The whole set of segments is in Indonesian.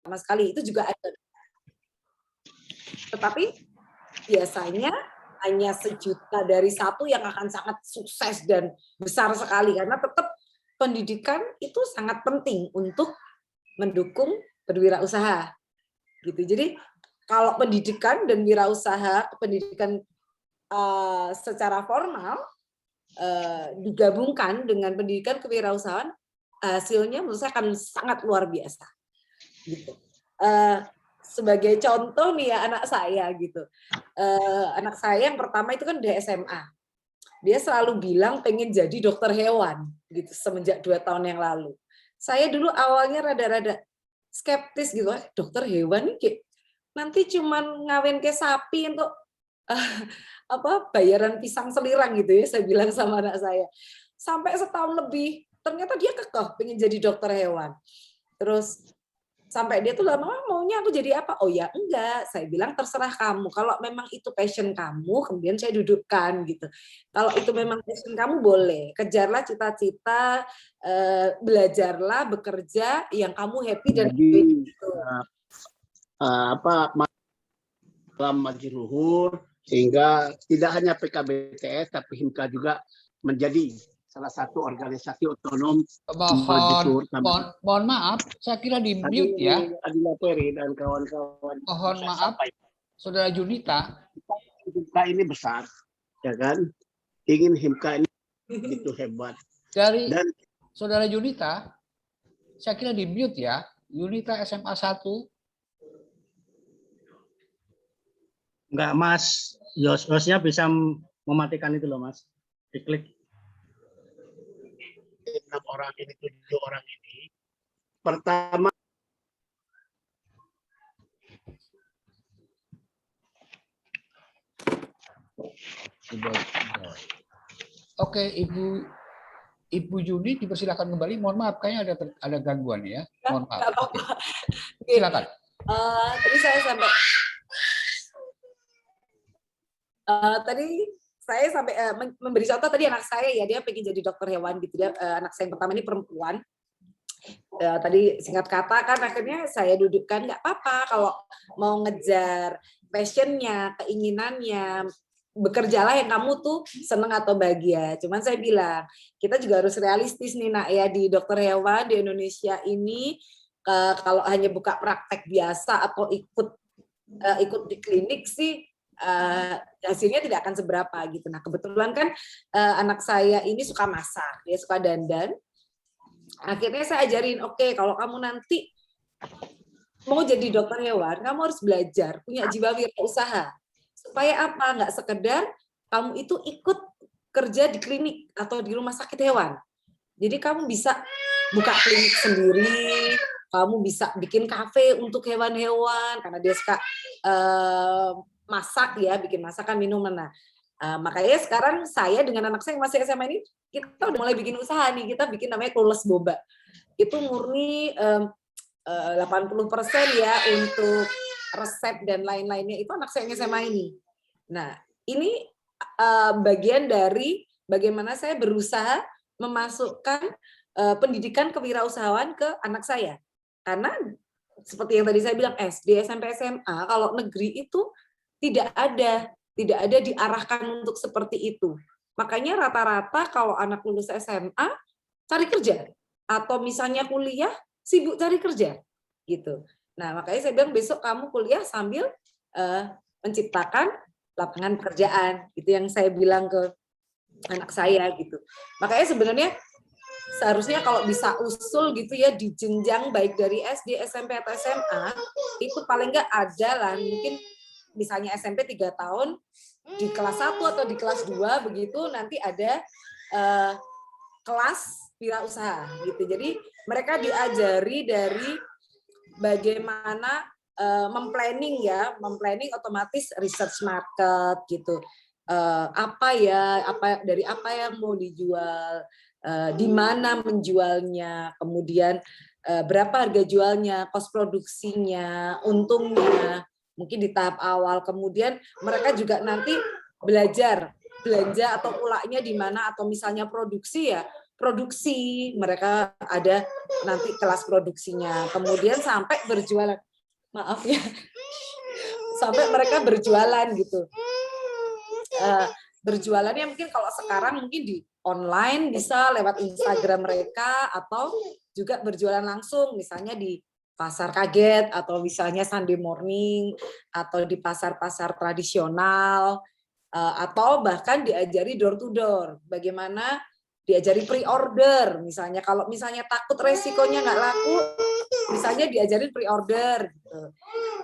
sama sekali, itu juga ada. Tetapi biasanya hanya 1 juta dari 1 yang akan sangat sukses dan besar sekali, karena tetap pendidikan itu sangat penting untuk mendukung berwirausaha, gitu. Jadi kalau pendidikan dan wirausaha, pendidikan secara formal digabungkan dengan pendidikan kewirausahaan, hasilnya menurut saya akan sangat luar biasa, gitu. Sebagai contoh nih ya anak saya gitu, anak saya yang pertama itu kan udah SMA, dia selalu bilang pengen jadi dokter hewan gitu semenjak 2 tahun yang lalu. Saya dulu awalnya rada-rada skeptis gitu, dokter hewan nih nanti cuman ngawin ke sapi untuk bayaran pisang selirang gitu ya, saya bilang sama anak saya. Sampai setahun lebih, ternyata dia kekeh pengen jadi dokter hewan. Terus sampai dia tuh lama-lama maunya aku jadi apa? Oh ya enggak, saya bilang terserah kamu. Kalau memang itu passion kamu, kemudian saya dudukkan gitu. Kalau itu memang passion kamu boleh, kejarlah cita-cita, belajarlah, bekerja yang kamu happy dan Jadi gitu. dalam maju luhur sehingga tidak hanya PKBTS tapi HIMKA juga menjadi salah satu organisasi otonom. Mohon maaf, saya kira di mute ya. Adila Peri dan kawan-kawan. Mohon maaf, Saudara Junita. HIMKA ini besar, ya kan? Ingin HIMKA ini begitu hebat. Dan Saudara Junita, saya kira di mute ya. Junita SMA 1. Enggak, Mas. Hostnya bisa mematikan itu loh, Mas. Diklik. 6 orang ini, 7 orang ini. Pertama, Oke, Ibu Juni dipersilakan kembali. Mohon maaf, kayaknya ada gangguan ya. Mohon maaf. Oke. Silakan. Tadi saya sampai memberi contoh tadi anak saya ya, dia pengen jadi dokter hewan gitu ya. Anak saya yang pertama ini perempuan. Tadi singkat kata kan akhirnya saya dudukkan, nggak apa-apa kalau mau ngejar passionnya, keinginannya, bekerjalah yang kamu tuh seneng atau bahagia. Cuman saya bilang kita juga harus realistis nih nak ya, di dokter hewan di Indonesia ini kalau hanya buka praktek biasa atau ikut di klinik sih hasilnya tidak akan seberapa gitu. Nah kebetulan kan anak saya ini suka masak, dia suka dandan. Akhirnya saya ajarin, oke, kalau kamu nanti mau jadi dokter hewan, kamu harus belajar, punya jiwa wirausaha. Supaya apa? Nggak sekedar kamu itu ikut kerja di klinik atau di rumah sakit hewan. Jadi kamu bisa buka klinik sendiri, kamu bisa bikin kafe untuk hewan-hewan, karena dia suka masak ya, bikin masakan, minuman. Nah, makanya sekarang saya dengan anak saya yang masih SMA ini, kita udah mulai bikin usaha nih, kita bikin namanya Clueless Boba. Itu murni 80% ya untuk resep dan lain-lainnya, itu anak saya yang SMA ini. Nah, ini bagian dari bagaimana saya berusaha memasukkan pendidikan kewirausahaan ke anak saya. Karena seperti yang tadi saya bilang, SD, SMP, SMA, kalau negeri itu tidak ada diarahkan untuk seperti itu. Makanya rata-rata kalau anak lulus SMA cari kerja atau misalnya kuliah sibuk cari kerja gitu. Nah, makanya saya bilang besok kamu kuliah sambil menciptakan lapangan pekerjaan. Itu yang saya bilang ke anak saya gitu. Makanya sebenarnya seharusnya kalau bisa usul gitu ya di jenjang baik dari SD, SMP atau SMA itu paling nggak ada lah mungkin misalnya SMP 3 tahun di kelas 1 atau di kelas 2 begitu nanti ada kelas wirausaha gitu. Jadi mereka diajari dari bagaimana memplanning memplanning otomatis research market gitu. Dari apa yang mau dijual, di mana menjualnya, kemudian berapa harga jualnya, cost produksinya, untungnya, mungkin di tahap awal. Kemudian mereka juga nanti belajar belanja atau ulaknya di mana, atau misalnya produksi ya produksi, mereka ada nanti kelas produksinya, kemudian sampai berjualan. Maaf ya, sampai mereka berjualan gitu. Berjualannya mungkin kalau sekarang mungkin di online bisa lewat Instagram mereka, atau juga berjualan langsung misalnya di pasar kaget, atau misalnya Sunday morning, atau di pasar-pasar tradisional, atau bahkan diajari door to door. Bagaimana diajari pre-order, misalnya kalau misalnya takut resikonya nggak laku, misalnya diajarin pre-order gitu.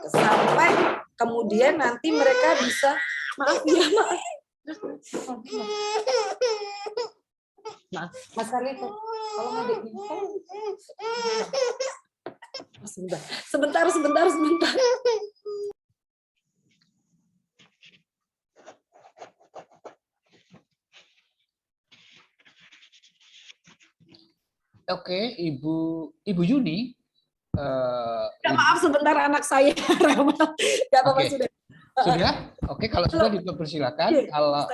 Sampai kemudian nanti mereka bisa, maaf ya, maaf. Maaf, Mas Carlito, kalau mau sebentar. Oke, Ibu Yuni. Maaf sebentar, anak saya Ramal. Gak apa-apa, Oke. sudah. Sudah? Oke, kalau sudah dipersilakan. Kalau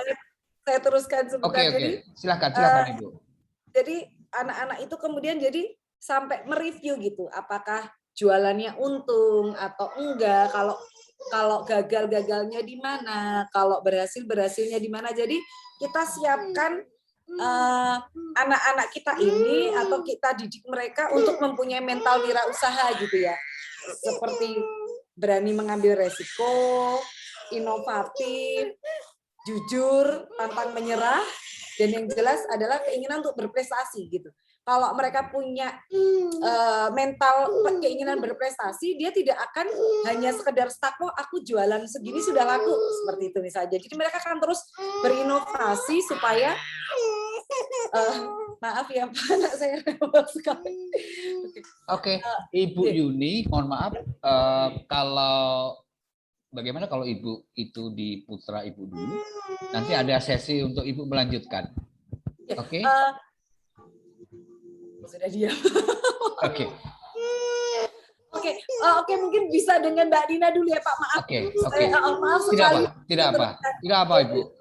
saya teruskan sebentar. Oke. Jadi, Silakan Ibu. Jadi anak-anak itu kemudian jadi sampai mereview gitu, apakah jualannya untung atau enggak, kalau gagalnya di mana, kalau berhasilnya di mana. Jadi kita siapkan anak-anak kita ini, atau kita didik mereka untuk mempunyai mental wirausaha gitu ya, seperti berani mengambil resiko, inovatif, jujur, pantang menyerah, dan yang jelas adalah keinginan untuk berprestasi gitu. Kalau mereka punya mental keinginan berprestasi, dia tidak akan hanya sekedar stuck, oh aku jualan segini sudah laku, seperti itu misalnya. Jadi mereka akan terus berinovasi supaya maaf ya Pak, anak saya rewel sekali. Oke, Ibu Yuni, mohon maaf kalau bagaimana kalau Ibu itu di putra Ibu dulu, nanti ada sesi untuk Ibu melanjutkan. Oke? Sudah diam. Oke. Oke, mungkin bisa dengan Mbak Dina dulu ya Pak, maaf. Oke. Maaf sekali. Tidak apa Ibu.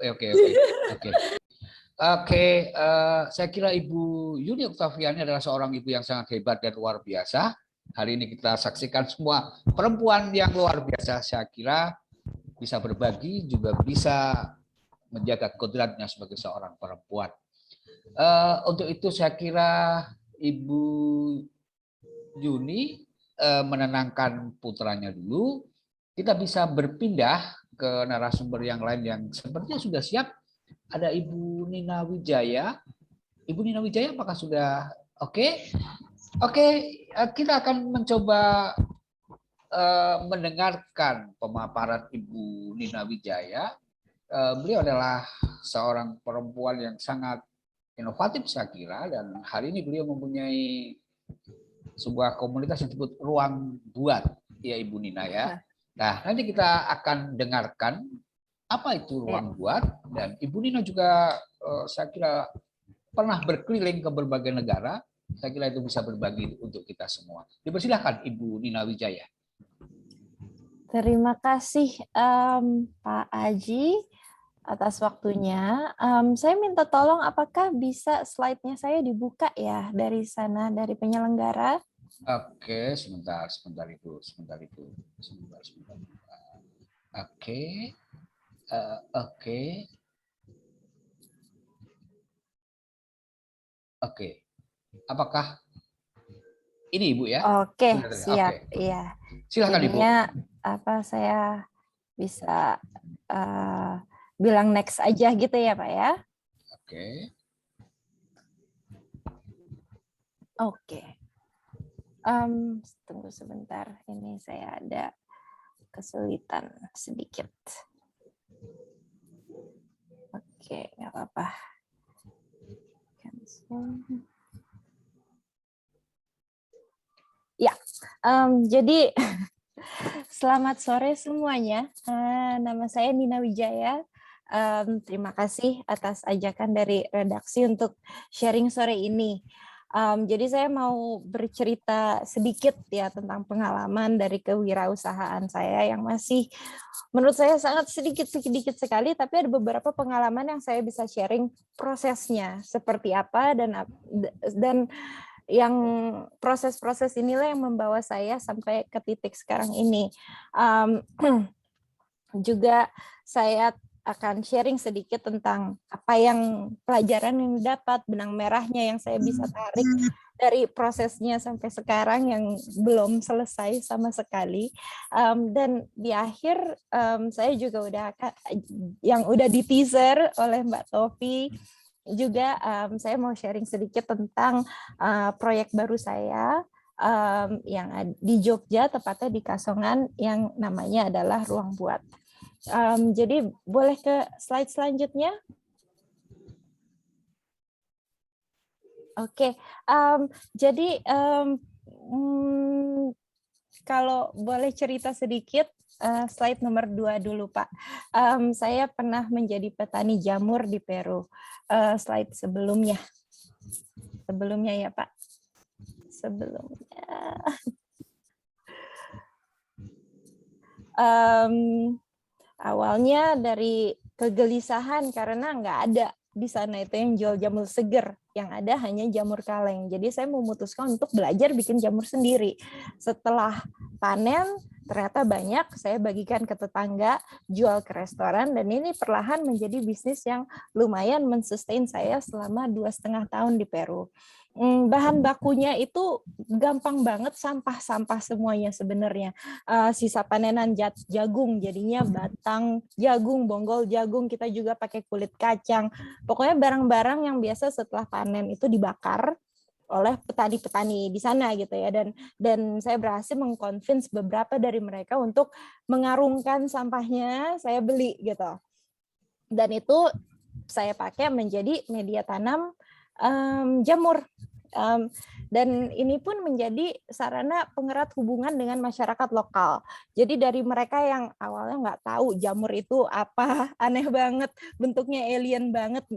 Oke, saya kira Ibu Yuni Oktaviani adalah seorang ibu yang sangat hebat dan luar biasa. Hari ini kita saksikan semua perempuan yang luar biasa. Saya kira bisa berbagi, juga bisa menjaga kodratnya sebagai seorang perempuan. Untuk itu saya kira Ibu Yuni menenangkan putranya dulu. Kita bisa berpindah ke narasumber yang lain yang sepertinya sudah siap. Ada Ibu Nina Wijaya. Ibu Nina Wijaya apakah sudah oke? Oke, kita akan mencoba mendengarkan pemaparan Ibu Nina Wijaya. Beliau adalah seorang perempuan yang sangat inovatif saya kira, dan hari ini beliau mempunyai sebuah komunitas yang disebut Ruang Buat, ya Ibu Nina ya. Nah, nanti kita akan dengarkan apa itu Ruang Buat, dan Ibu Nina juga saya kira pernah berkeliling ke berbagai negara. Saya kira itu bisa berbagi untuk kita semua. Dipersilahkan Ibu Nina Wijaya. Terima kasih Pak Aji atas waktunya. Saya minta tolong apakah bisa slide-nya saya dibuka ya dari sana, dari penyelenggara? Oke, sebentar Ibu. Oke. Apakah ini Ibu ya? Oke, siap. Iya. Silakan Ibu. Apa saya bisa bilang next aja gitu ya Pak ya? Oke. Tunggu sebentar, ini saya ada kesulitan sedikit. Oke, nggak apa-apa. Ya, jadi selamat sore semuanya. Nama saya Nina Wijaya. Terima kasih atas ajakan dari redaksi untuk sharing sore ini. Jadi saya mau bercerita sedikit ya tentang pengalaman dari kewirausahaan saya yang masih menurut saya sangat sedikit sekali, tapi ada beberapa pengalaman yang saya bisa sharing prosesnya seperti apa dan yang proses-proses inilah yang membawa saya sampai ke titik sekarang ini. Juga saya akan sharing sedikit tentang apa yang pelajaran yang didapat, benang merahnya yang saya bisa tarik dari prosesnya sampai sekarang yang belum selesai sama sekali. Dan di akhir saya juga udah di teaser oleh Mbak Tovi juga, saya mau sharing sedikit tentang proyek baru saya yang di Jogja, tepatnya di Kasongan, yang namanya adalah Ruang Buat. Jadi boleh ke slide selanjutnya. Oke, jadi kalau boleh cerita sedikit, slide nomor 2 dulu Pak. Saya pernah menjadi petani jamur di Peru. Slide sebelumnya ya Pak. Sebelumnya. Awalnya dari kegelisahan karena nggak ada di sana itu yang jual jamur seger, yang ada hanya jamur kaleng. Jadi saya memutuskan untuk belajar bikin jamur sendiri. Setelah panen, ternyata banyak, saya bagikan ke tetangga, jual ke restoran, dan ini perlahan menjadi bisnis yang lumayan mensustain saya selama 2,5 tahun di Peru. Bahan bakunya itu gampang banget, sampah-sampah semuanya sebenarnya. Sisa panenan jagung, jadinya batang jagung, bonggol jagung, kita juga pakai kulit kacang. Pokoknya barang-barang yang biasa setelah panen itu dibakar oleh petani-petani di sana gitu ya, dan saya berhasil mengconvince beberapa dari mereka untuk mengarungkan sampahnya, saya beli gitu. Dan itu saya pakai menjadi media tanam jamur. Dan ini pun menjadi sarana pengerat hubungan dengan masyarakat lokal. Jadi dari mereka yang awalnya nggak tahu jamur itu apa, aneh banget, bentuknya alien banget,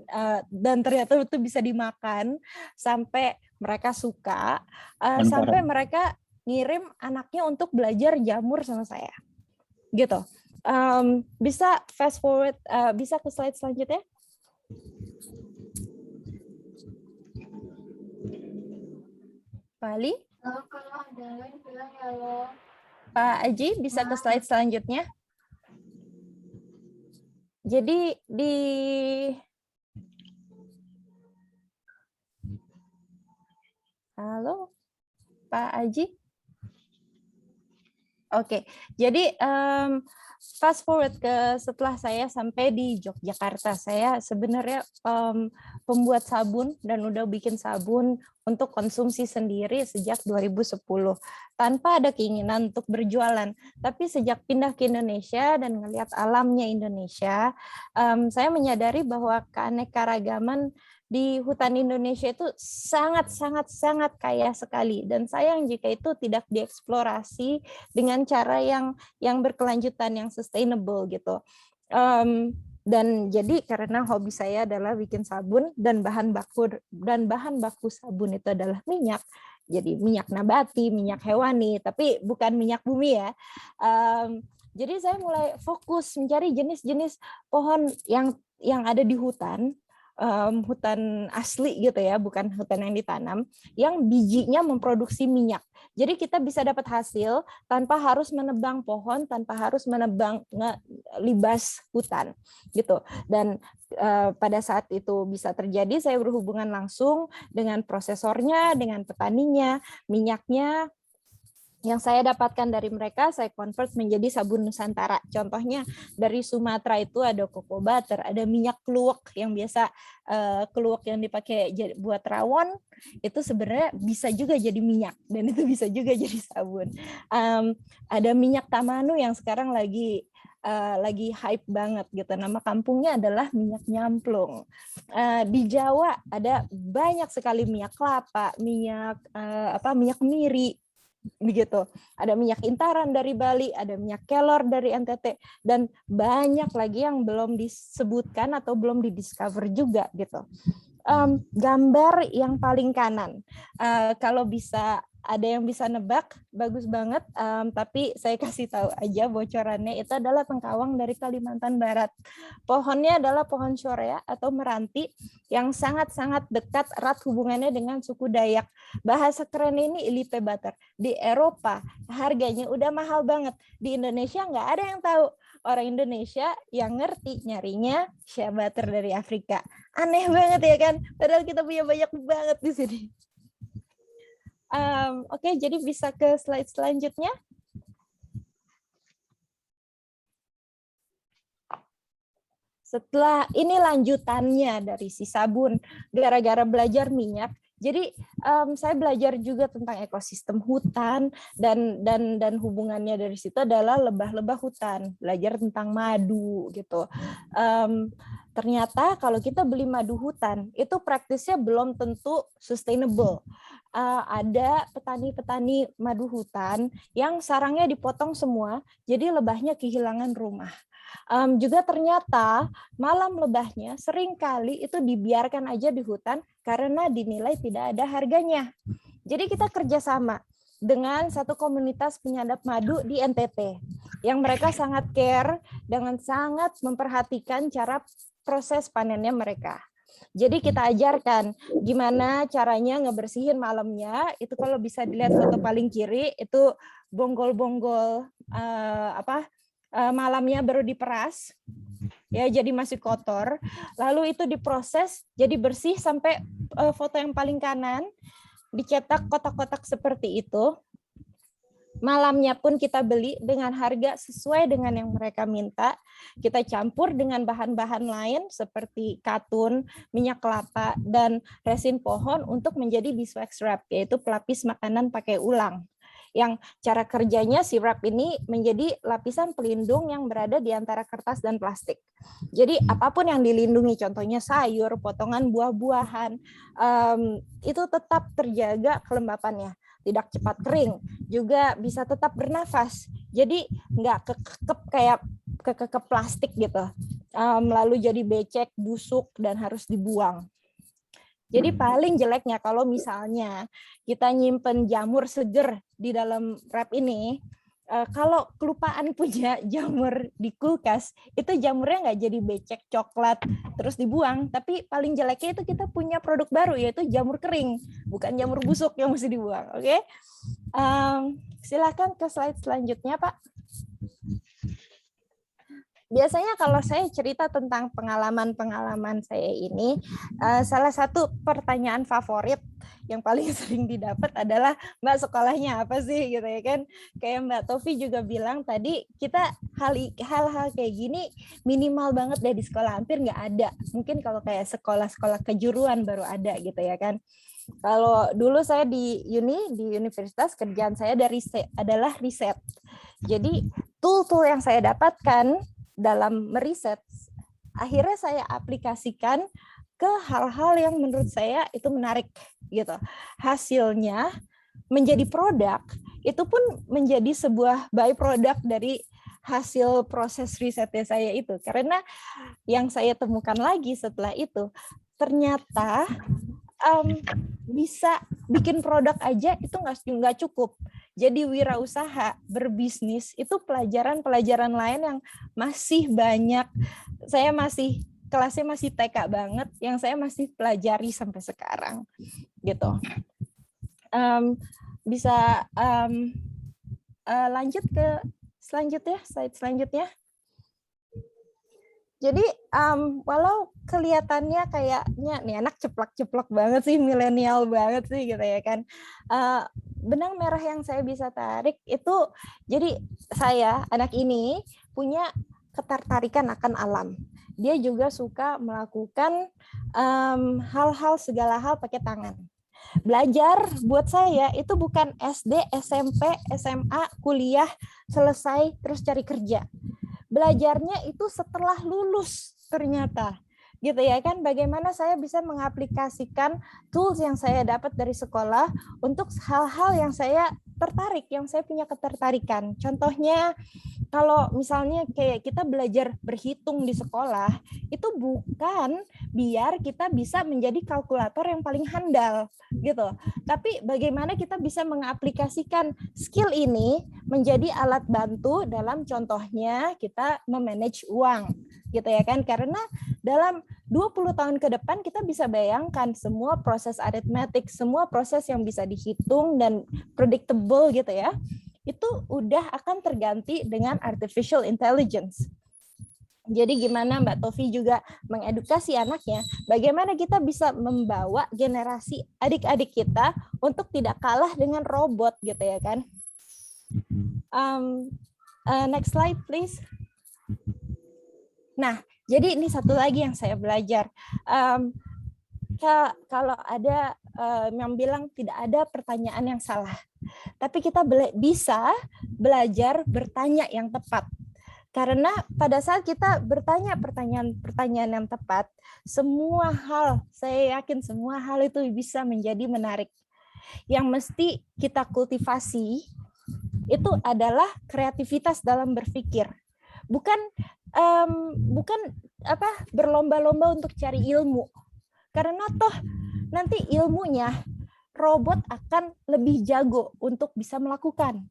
dan ternyata itu bisa dimakan, sampai mereka suka, sampai mereka ngirim anaknya untuk belajar jamur sama saya. Gitu. Bisa fast forward, bisa ke slide selanjutnya? Bali? Kalau ada yang bilang halo. Pak Aji, bisa ke slide selanjutnya? Jadi halo, Pak Aji? Oke, jadi fast forward ke setelah saya sampai di Yogyakarta, saya sebenarnya pembuat sabun dan udah bikin sabun untuk konsumsi sendiri sejak 2010 tanpa ada keinginan untuk berjualan. Tapi sejak pindah ke Indonesia dan ngelihat alamnya Indonesia, saya menyadari bahwa keanekaragaman di hutan Indonesia itu sangat kaya sekali, dan sayang jika itu tidak dieksplorasi dengan cara yang berkelanjutan, yang sustainable gitu. Dan jadi karena hobi saya adalah bikin sabun dan bahan baku sabun itu adalah minyak. Jadi minyak nabati, minyak hewani, tapi bukan minyak bumi ya. Jadi saya mulai fokus mencari jenis-jenis pohon yang ada di hutan asli gitu ya, bukan hutan yang ditanam, yang bijinya memproduksi minyak. Jadi kita bisa dapat hasil tanpa harus menebang pohon, tanpa harus libas hutan gitu. Dan pada saat itu bisa terjadi, saya berhubungan langsung dengan prosesornya, dengan petaninya, minyaknya yang saya dapatkan dari mereka, saya convert menjadi sabun Nusantara. Contohnya dari Sumatera itu ada cocoa butter, ada minyak keluak yang biasa keluak yang dipakai buat rawon, itu sebenarnya bisa juga jadi minyak dan itu bisa juga jadi sabun. Ada minyak tamanu yang sekarang lagi hype banget gitu. Nama kampungnya adalah minyak nyamplung. Di Jawa ada banyak sekali minyak kelapa, minyak miri. Begitu. Ada minyak intaran dari Bali, ada minyak kelor dari NTT, dan banyak lagi yang belum disebutkan atau belum didiscover juga gitu. gambar yang paling kanan. Kalau bisa ada yang bisa nebak, bagus banget. Tapi saya kasih tahu aja bocorannya, itu adalah tengkawang dari Kalimantan Barat. Pohonnya adalah pohon Shorea atau meranti yang sangat-sangat dekat erat hubungannya dengan suku Dayak. Bahasa keren ini Ilipe Butter. Di Eropa harganya udah mahal banget. Di Indonesia nggak ada yang tahu. Orang Indonesia yang ngerti nyarinya shea butter dari Afrika. Aneh banget ya kan? Padahal kita punya banyak banget di sini. Oke, jadi bisa ke slide selanjutnya. Setelah ini lanjutannya dari si sabun, gara-gara belajar minyak. Jadi saya belajar juga tentang ekosistem hutan dan hubungannya dari situ adalah lebah-lebah hutan. Belajar tentang madu gitu. Ternyata kalau kita beli madu hutan itu praktisnya belum tentu sustainable. Ada petani-petani madu hutan yang sarangnya dipotong semua, jadi lebahnya kehilangan rumah. Juga ternyata malam lebahnya seringkali itu dibiarkan aja di hutan karena dinilai tidak ada harganya. Jadi kita kerjasama dengan satu komunitas penyadap madu di NTT yang mereka sangat care dengan sangat memperhatikan cara proses panennya mereka. Jadi kita ajarkan gimana caranya ngebersihin malamnya. Itu kalau bisa dilihat foto paling kiri itu bonggol-bonggol malamnya baru diperas, ya jadi masih kotor. Lalu itu diproses jadi bersih sampai foto yang paling kanan dicetak kotak-kotak seperti itu. Malamnya pun kita beli dengan harga sesuai dengan yang mereka minta. Kita campur dengan bahan-bahan lain seperti katun, minyak kelapa, dan resin pohon untuk menjadi beeswax wrap, yaitu pelapis makanan pakai ulang. Yang cara kerjanya si wrap ini menjadi lapisan pelindung yang berada di antara kertas dan plastik. Jadi apapun yang dilindungi, contohnya sayur, potongan buah-buahan, itu tetap terjaga kelembapannya. Tidak cepat kering, juga bisa tetap bernafas. Jadi nggak kekekep kayak kekekep plastik gitu. Lalu jadi becek, busuk, dan harus dibuang. Jadi paling jeleknya kalau misalnya kita nyimpen jamur seger di dalam wrap ini, kalau kelupaan punya jamur di kulkas, itu jamurnya nggak jadi becek coklat terus dibuang, tapi paling jeleknya itu kita punya produk baru yaitu jamur kering, bukan jamur busuk yang mesti dibuang. Oke, silakan ke slide selanjutnya, Pak. Biasanya kalau saya cerita tentang pengalaman-pengalaman saya ini, salah satu pertanyaan favorit yang paling sering didapat adalah, Mbak sekolahnya apa sih gitu ya kan? Kayak Mbak Tofi juga bilang tadi, kita hal-hal kayak gini minimal banget deh di sekolah, hampir nggak ada. Mungkin kalau kayak sekolah-sekolah kejuruan baru ada gitu ya kan. Kalau dulu saya di universitas, kerjaan saya adalah riset. Jadi tool-tool yang saya dapatkan dalam meriset, akhirnya saya aplikasikan ke hal-hal yang menurut saya itu menarik gitu. Hasilnya menjadi produk, itu pun menjadi sebuah byproduct dari hasil proses risetnya saya itu. Karena yang saya temukan lagi setelah itu, ternyata bisa bikin produk aja itu nggak cukup. Jadi wirausaha, berbisnis itu pelajaran-pelajaran lain yang masih banyak. Saya kelasnya masih TK banget, yang saya masih pelajari sampai sekarang, gitu. Bisa lanjut ke selanjutnya, slide selanjutnya. Jadi walau kelihatannya kayaknya nih anak ceplok-ceplok banget sih, milenial banget sih gitu ya kan. Benang merah yang saya bisa tarik itu, jadi saya, anak ini punya ketertarikan akan alam. Dia juga suka melakukan hal-hal, segala hal pakai tangan. Belajar buat saya itu bukan SD, SMP, SMA, kuliah, selesai, terus cari kerja. Belajarnya itu setelah lulus ternyata. Gitu ya kan, bagaimana saya bisa mengaplikasikan tools yang saya dapat dari sekolah untuk hal-hal yang saya tertarik, yang saya punya ketertarikan. Contohnya kalau misalnya kayak kita belajar berhitung di sekolah, itu bukan biar kita bisa menjadi kalkulator yang paling handal gitu. Tapi bagaimana kita bisa mengaplikasikan skill ini menjadi alat bantu dalam contohnya kita memanage uang gitu ya kan. Karena dalam 20 tahun ke depan kita bisa bayangkan semua proses aritmetik, semua proses yang bisa dihitung dan predictable gitu ya, itu udah akan terganti dengan artificial intelligence. Jadi gimana Mbak Tovi juga mengedukasi anaknya, bagaimana kita bisa membawa generasi adik-adik kita untuk tidak kalah dengan robot gitu ya kan. Next slide please. Nah, jadi ini satu lagi yang saya belajar. Kalau ada yang bilang tidak ada pertanyaan yang salah, tapi kita bisa belajar bertanya yang tepat. Karena pada saat kita bertanya pertanyaan yang tepat, semua hal, saya yakin semua hal itu bisa menjadi menarik. Yang mesti kita kultivasi itu adalah kreativitas dalam berpikir. Bukan berlomba-lomba untuk cari ilmu. Karena toh nanti ilmunya robot akan lebih jago untuk bisa melakukan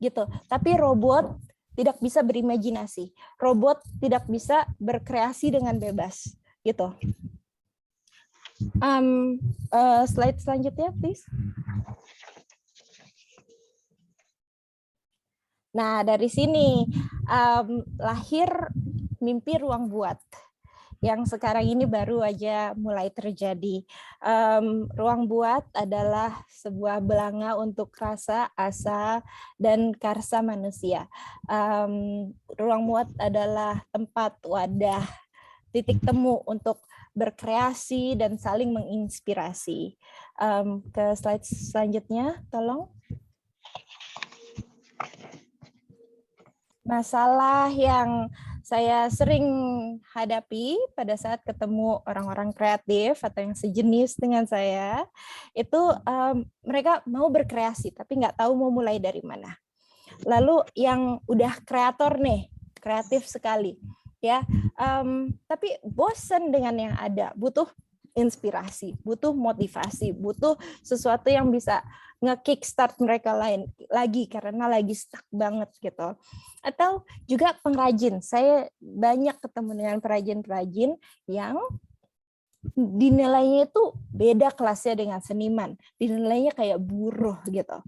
gitu. Tapi robot tidak bisa berimajinasi. Robot tidak bisa berkreasi dengan bebas gitu. Slide selanjutnya please. Nah, dari sini lahir mimpi ruang buat yang sekarang ini baru aja mulai terjadi. Ruang buat adalah sebuah belanga untuk rasa, asa, dan karsa manusia. Ruang buat adalah tempat, wadah, titik temu untuk berkreasi dan saling menginspirasi. Ke slide selanjutnya, tolong. Masalah yang saya sering hadapi pada saat ketemu orang-orang kreatif atau yang sejenis dengan saya, itu mereka mau berkreasi tapi nggak tahu mau mulai dari mana. Lalu yang udah kreator nih, kreatif sekali, ya, tapi bosen dengan yang ada, butuh inspirasi, butuh motivasi, butuh sesuatu yang bisa nge-kickstart mereka lagi karena lagi stuck banget gitu. Atau juga pengrajin. Saya banyak ketemu dengan perajin-perajin yang dinilainya itu beda kelasnya dengan seniman. Dinilainya kayak buruh gitu.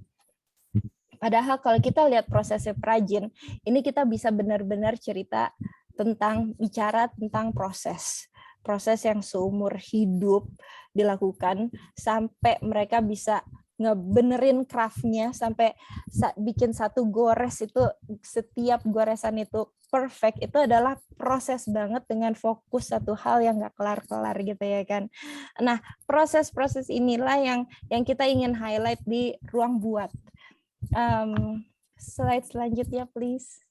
Padahal kalau kita lihat prosesnya perajin, ini kita bisa benar-benar cerita bicara tentang proses yang seumur hidup dilakukan sampai mereka bisa ngebenerin craft-nya sampai bikin satu gores itu, setiap goresan itu perfect. Itu adalah proses banget dengan fokus satu hal yang nggak kelar-kelar gitu ya kan. Nah, proses-proses inilah yang kita ingin highlight di ruang buat. Slide selanjutnya please.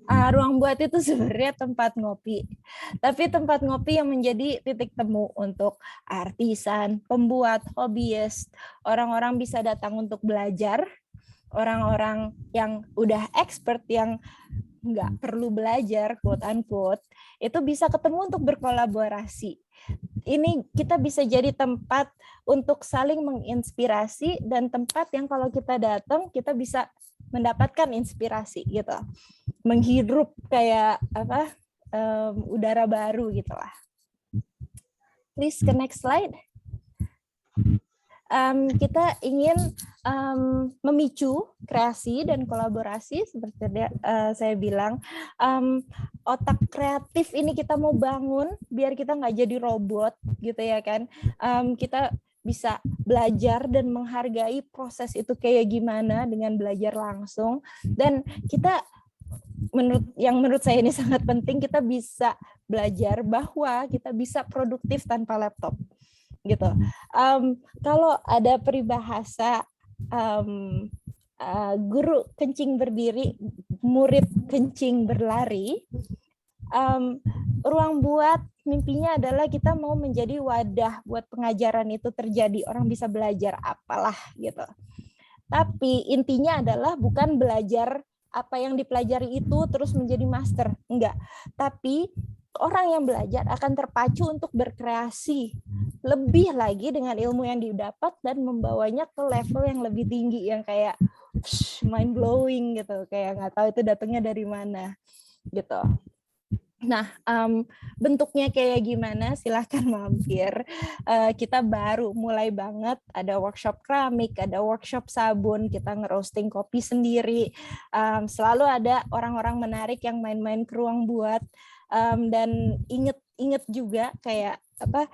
Ruang buat itu sebenarnya tempat ngopi. Tapi tempat ngopi yang menjadi titik temu untuk artisan, pembuat, hobiis. Orang-orang bisa datang untuk belajar. Orang-orang yang udah expert, yang nggak perlu belajar, quote unquote, itu bisa ketemu untuk berkolaborasi. Ini kita bisa jadi tempat untuk saling menginspirasi dan tempat yang kalau kita datang kita bisa mendapatkan inspirasi gitu, menghirup kayak udara baru gitulah. Please ke next slide. Kita ingin memicu kreasi dan kolaborasi seperti saya bilang. Otak kreatif ini kita mau bangun biar kita nggak jadi robot gitu ya kan. Kita bisa belajar dan menghargai proses itu kayak gimana dengan belajar langsung. Dan kita menurut saya ini sangat penting, kita bisa belajar bahwa kita bisa produktif tanpa laptop gitu. Kalau ada peribahasa guru kencing berdiri, murid kencing berlari, ruang buat mimpinya adalah kita mau menjadi wadah buat pengajaran itu terjadi. Orang bisa belajar apalah gitu. Tapi intinya adalah bukan belajar apa yang dipelajari itu terus menjadi master, enggak. Tapi orang yang belajar akan terpacu untuk berkreasi lebih lagi dengan ilmu yang didapat dan membawanya ke level yang lebih tinggi, yang kayak mind blowing gitu, kayak nggak tahu itu datangnya dari mana gitu. Nah, bentuknya kayak gimana? Silahkan mampir. Kita baru mulai banget, ada workshop keramik, ada workshop sabun, kita ngerosting kopi sendiri. Selalu ada orang-orang menarik yang main-main ke ruang buat. Dan inget juga kayak apa?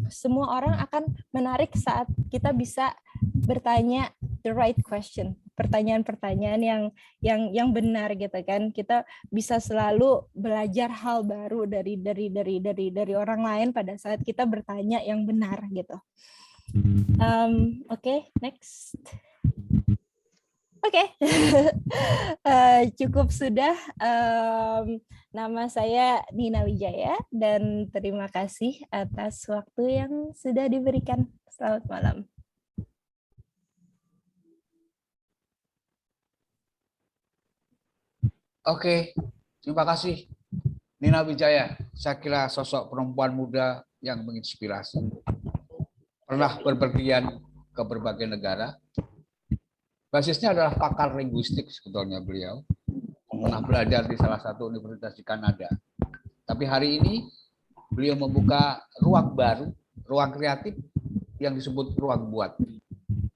Semua orang akan menarik saat kita bisa bertanya the right question, pertanyaan-pertanyaan yang benar gitu kan. Kita bisa selalu belajar hal baru dari orang lain pada saat kita bertanya yang benar gitu. Oke, next. Oke. Cukup sudah. Nama saya Nina Wijaya dan terima kasih atas waktu yang sudah diberikan. Selamat malam. Oke, terima kasih Nina Wijaya. Saya kira sosok perempuan muda yang menginspirasi. Pernah berpergian ke berbagai negara. Basisnya adalah pakar linguistik sebetulnya beliau. Pernah belajar di salah satu universitas di Kanada. Tapi hari ini beliau membuka ruang baru, ruang kreatif yang disebut ruang buat.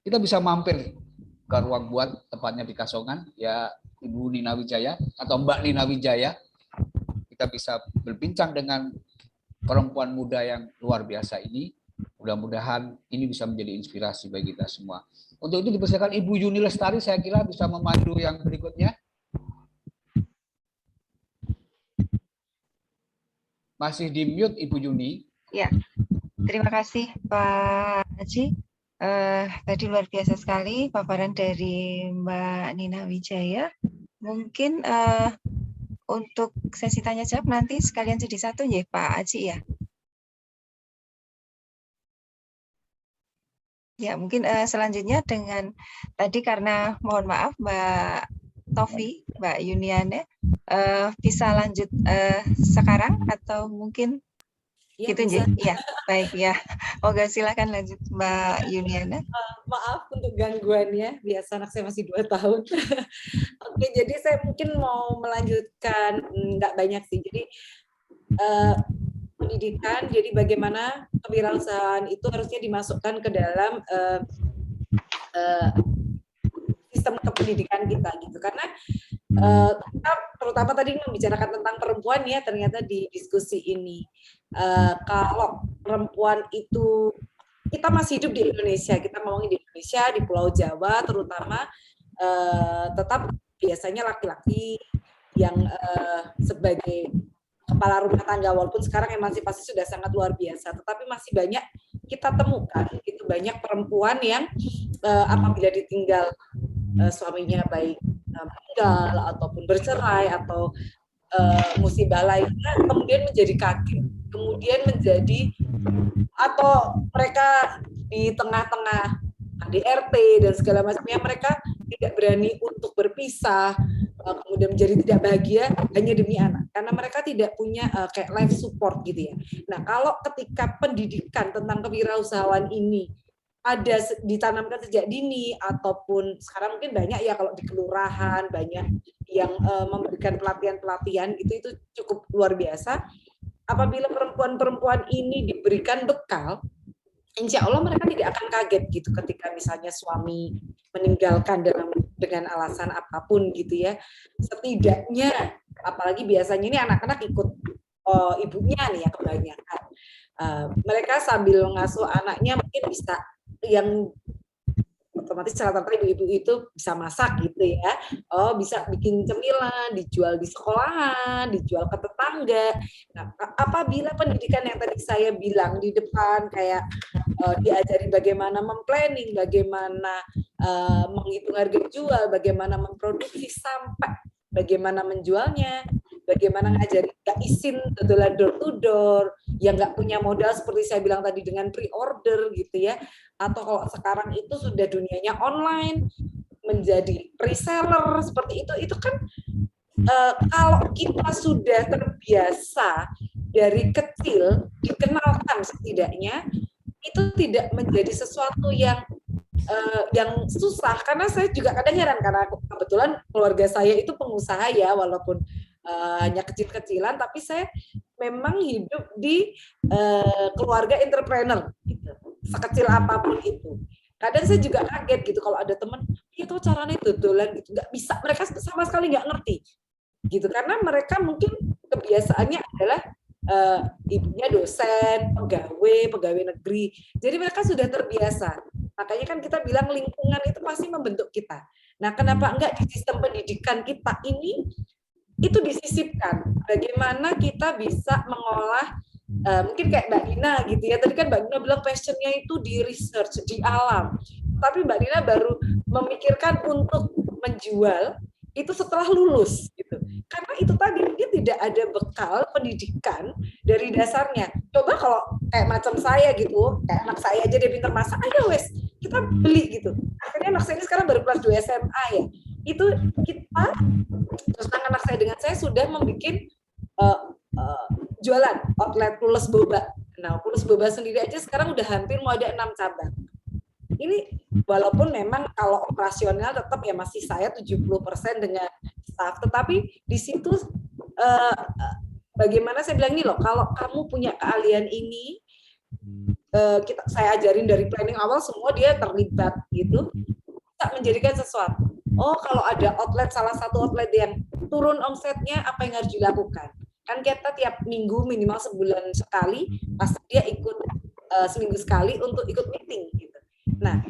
Kita bisa mampir ke ruang buat, tepatnya di Kasongan, ya Ibu Nina Wijaya atau Mbak Nina Wijaya. Kita bisa berbincang dengan perempuan muda yang luar biasa ini. Mudah-mudahan ini bisa menjadi inspirasi bagi kita semua. Untuk itu dipersilakan Ibu Yuni Lestari, saya kira bisa memandu yang berikutnya. Masih di mute Ibu Yuni. Ya, terima kasih Pak Haji. Tadi luar biasa sekali paparan dari Mbak Nina Wijaya. Mungkin untuk sesi tanya jawab nanti sekalian jadi satu ya Pak Haji ya. Ya, mungkin selanjutnya dengan tadi karena mohon maaf Mbak Tofi, Mbak Yuniane, bisa lanjut sekarang atau mungkin Ya, gitu bisa. ya, baik ya. Oke, silakan lanjut Mbak Yuniana. Maaf untuk gangguannya, biasa anak saya masih 2 tahun. Oke, jadi saya mungkin mau melanjutkan, nggak banyak sih. Jadi pendidikan, jadi bagaimana kewirausahaan itu harusnya dimasukkan ke dalam sistem kependidikan kita gitu, karena kita terutama tadi membicarakan tentang perempuan ya, ternyata di diskusi ini kalau perempuan itu, kita masih hidup di Indonesia, kita ngomongin di Indonesia, di Pulau Jawa terutama, tetap biasanya laki-laki yang sebagai kepala rumah tangga, walaupun sekarang emansipasi sudah sangat luar biasa, tetapi masih banyak kita temukan itu banyak perempuan yang apabila ditinggal suaminya baik meninggal ataupun bercerai atau musibah lainnya, kemudian menjadi kaget, kemudian menjadi, atau mereka di tengah-tengah KDRT dan segala macamnya, mereka tidak berani untuk berpisah, kemudian menjadi tidak bahagia hanya demi anak, karena mereka tidak punya kayak life support gitu ya. Nah, kalau ketika pendidikan tentang kewirausahaan ini ada ditanamkan sejak dini, ataupun sekarang mungkin banyak ya kalau di kelurahan banyak yang memberikan pelatihan-pelatihan, itu cukup luar biasa. Apabila perempuan-perempuan ini diberikan bekal, insya Allah mereka tidak akan kaget gitu ketika misalnya suami meninggalkan dengan alasan apapun gitu ya. Setidaknya, apalagi biasanya ini anak-anak ikut ibunya nih ya kebanyakan. Mereka sambil mengasuh anaknya mungkin bisa, yang otomatis rata-rata ibu-ibu itu bisa masak gitu ya. Oh, bisa bikin cemilan, dijual di sekolahan, dijual ke tetangga. Nah, apabila pendidikan yang tadi saya bilang di depan kayak diajari bagaimana memplanning, bagaimana menghitung harga jual, bagaimana memproduksi sampai bagaimana menjualnya, bagaimana ngajarin Kak Isin dodolan door to door, yang nggak punya modal seperti saya bilang tadi dengan pre-order gitu ya, atau kalau sekarang itu sudah dunianya online, menjadi reseller seperti itu kan kalau kita sudah terbiasa dari kecil dikenalkan setidaknya, itu tidak menjadi sesuatu yang susah. Karena saya juga kadang heran karena kebetulan keluarga saya itu pengusaha ya, walaupun hanya kecil-kecilan, tapi saya memang hidup di keluarga entrepreneur gitu, sekecil apapun itu. Kadang saya juga kaget gitu kalau ada teman, itu caranya dodolan gitu, nggak bisa, mereka sama sekali nggak ngerti gitu, karena mereka mungkin kebiasaannya adalah ibunya dosen, pegawai negeri, jadi mereka sudah terbiasa. Makanya kan kita bilang lingkungan itu pasti membentuk kita. Nah, kenapa enggak di sistem pendidikan kita ini itu disisipkan? Bagaimana kita bisa mengolah mungkin kayak Mbak Dina gitu ya. Tadi kan Mbak Dina bilang passionnya itu di research, di alam. Tapi Mbak Dina baru memikirkan untuk menjual itu setelah lulus gitu. Karena itu tadi dia tidak ada bekal pendidikan dari dasarnya. Coba kalau kayak macam saya gitu, kayak anak saya aja dia pintar masak, ayo wes kita beli gitu. Akhirnya anak saya ini sekarang baru kelas 2 SMA ya. Itu kita, terus anak saya dengan saya sudah membuat jualan outlet Pules Boba. Nah, Pules Boba sendiri aja sekarang udah hampir mau ada 6 cabang. Ini walaupun memang kalau operasional tetap ya masih saya 70% dengan staff, tetapi di situ bagaimana saya bilang ini loh, kalau kamu punya keahlian ini, saya ajarin dari planning awal semua dia terlibat gitu, bisa menjadikan sesuatu. Oh, kalau ada outlet, salah satu outlet yang turun omsetnya, apa yang harus dilakukan? Kan kita tiap minggu minimal sebulan sekali, pasti dia ikut seminggu sekali untuk ikut meeting gitu. Nah,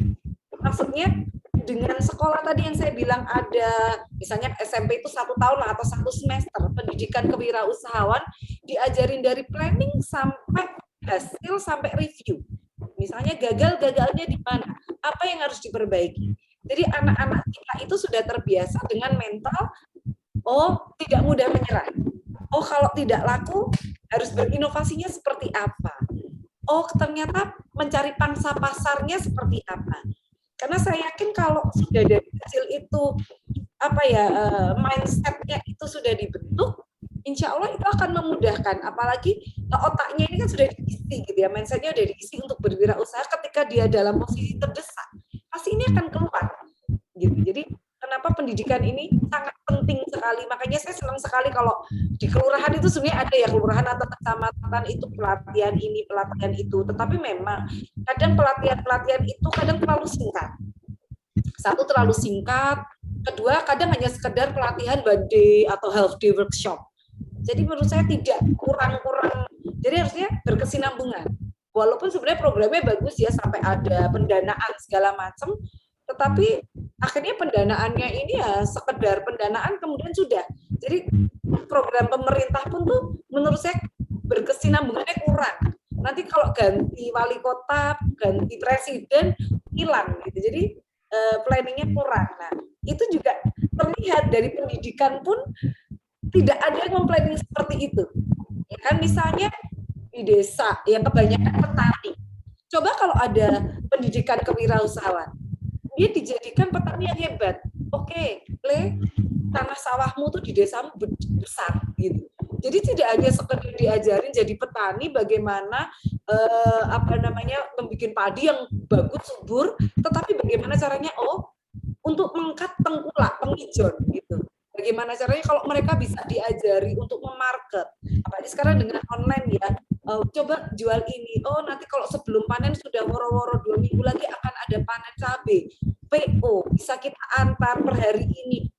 maksudnya dengan sekolah tadi yang saya bilang ada, misalnya SMP itu 1 tahun lah atau 1 semester pendidikan kewirausahaan, diajarin dari planning sampai hasil sampai review. Misalnya gagalnya di mana, apa yang harus diperbaiki. Jadi anak-anak kita itu sudah terbiasa dengan mental, oh tidak mudah menyerah. Oh kalau tidak laku harus berinovasinya seperti apa. Oh ternyata mencari pangsa pasarnya seperti apa. Karena saya yakin kalau sudah dari kecil itu mindsetnya itu sudah dibentuk, insya Allah itu akan memudahkan. Apalagi otaknya ini kan sudah diisi gitu ya, mindsetnya sudah diisi untuk berwirausaha. Ketika dia dalam posisi terdesak, pasti ini akan keluar gitu. Jadi kenapa pendidikan ini sangat penting sekali. Makanya saya senang sekali kalau di kelurahan itu sebenarnya ada ya, kelurahan atau kecamatan itu pelatihan ini, pelatihan itu. Tetapi memang kadang pelatihan itu kadang terlalu singkat. Satu, terlalu singkat. Kedua, kadang hanya sekedar pelatihan one day atau half day workshop. Jadi menurut saya tidak, kurang. Jadi harusnya berkesinambungan. Walaupun sebenarnya programnya bagus ya, sampai ada pendanaan segala macam, tetapi akhirnya pendanaannya ini ya sekedar pendanaan kemudian sudah. Jadi program pemerintah pun tuh menurut saya berkesinambungannya kurang. Nanti kalau ganti wali kota, ganti presiden, hilang gitu. Jadi planningnya kurang. Nah, itu juga terlihat dari pendidikan pun tidak ada yang memplanning seperti itu. Ya kan misalnya di desa yang kebanyakan petani. Coba kalau ada pendidikan kewirausahaan, dia dijadikan petani yang hebat. Oke, tanah sawahmu tuh di desamu besar gitu. Jadi tidak hanya sekedar diajarin jadi petani bagaimana membuat padi yang bagus subur, tetapi bagaimana caranya untuk mengkat tengkulak, pengijon gitu. Bagaimana caranya kalau mereka bisa diajari untuk memarket. Apalagi sekarang dengan online ya, coba jual ini. Oh nanti kalau sebelum panen sudah woro-woro 2 minggu lagi akan ada panen cabai. PO bisa kita antar per hari ini.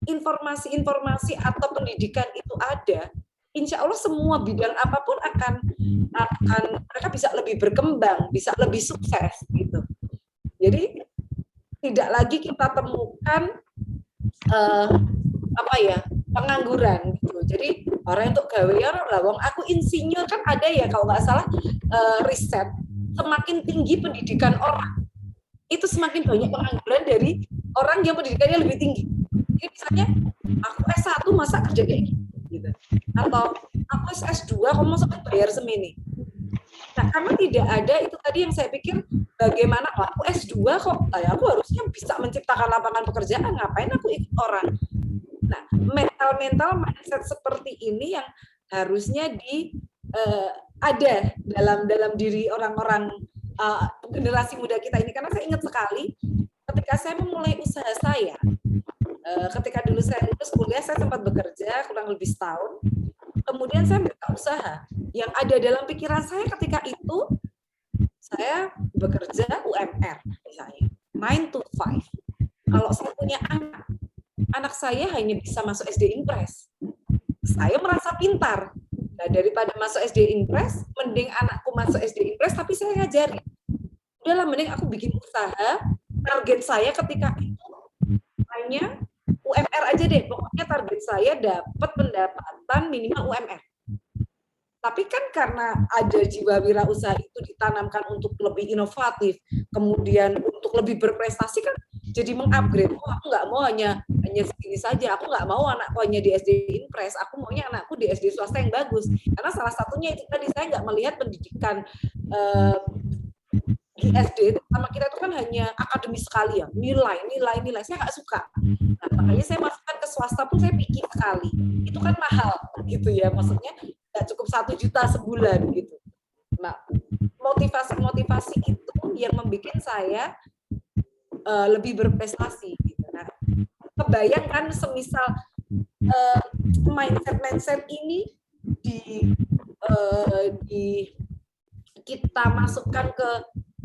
Informasi-informasi atau pendidikan itu ada. Insya Allah semua bidang apapun akan mereka bisa lebih berkembang, bisa lebih sukses gitu. Jadi tidak lagi kita temukan pengangguran gitu. Jadi orang untuk gawean lah, wong aku insinyur kan ada ya kalau nggak salah riset, semakin tinggi pendidikan orang itu semakin banyak pengangguran dari orang yang pendidikannya lebih tinggi. Jadi misalnya aku S1 masa kerja kayak gitu. Atau aku S2 kok masa bayar semini. Nah, karena tidak ada itu tadi yang saya pikir bagaimana aku S2 kok, aku harusnya bisa menciptakan lapangan pekerjaan, ngapain aku ikut orang. Nah, mental mindset seperti ini yang harusnya ada dalam diri orang-orang generasi muda kita ini, karena saya ingat sekali ketika saya memulai usaha saya, ketika dulu saya lulus kuliah, saya sempat bekerja kurang lebih setahun, kemudian saya buka usaha. Yang ada dalam pikiran saya ketika itu, saya bekerja UMR misalnya, 9 to 5. Kalau saya punya anak saya hanya bisa masuk SD Impres, saya merasa pintar. Nah, daripada masuk SD Impres, mending anakku masuk SD Impres tapi saya ngajarin. Udahlah, mending aku bikin usaha. Target saya ketika itu hanya UMR aja deh. Pokoknya target saya dapat pendapatan minimal UMR. Tapi kan karena ada jiwa wirausaha itu ditanamkan untuk lebih inovatif, kemudian untuk lebih berprestasi, kan jadi mengupgrade. Oh, aku nggak mau hanya segini saja. Aku nggak mau anakku hanya di SD Impres. Aku maunya anakku di SD swasta yang bagus. Karena salah satunya itu tadi, saya nggak melihat pendidikan di SD sama kita itu kan hanya akademis sekali ya, nilai. Saya nggak suka. Nah, makanya saya masukkan ke swasta pun saya pikir sekali. Itu kan mahal gitu ya, maksudnya nggak cukup 1 juta sebulan gitu. Nah, motivasi itu yang membuat saya lebih berprestasi. Gitu. Nah, kebayangkan semisal mindset ini kita masukkan ke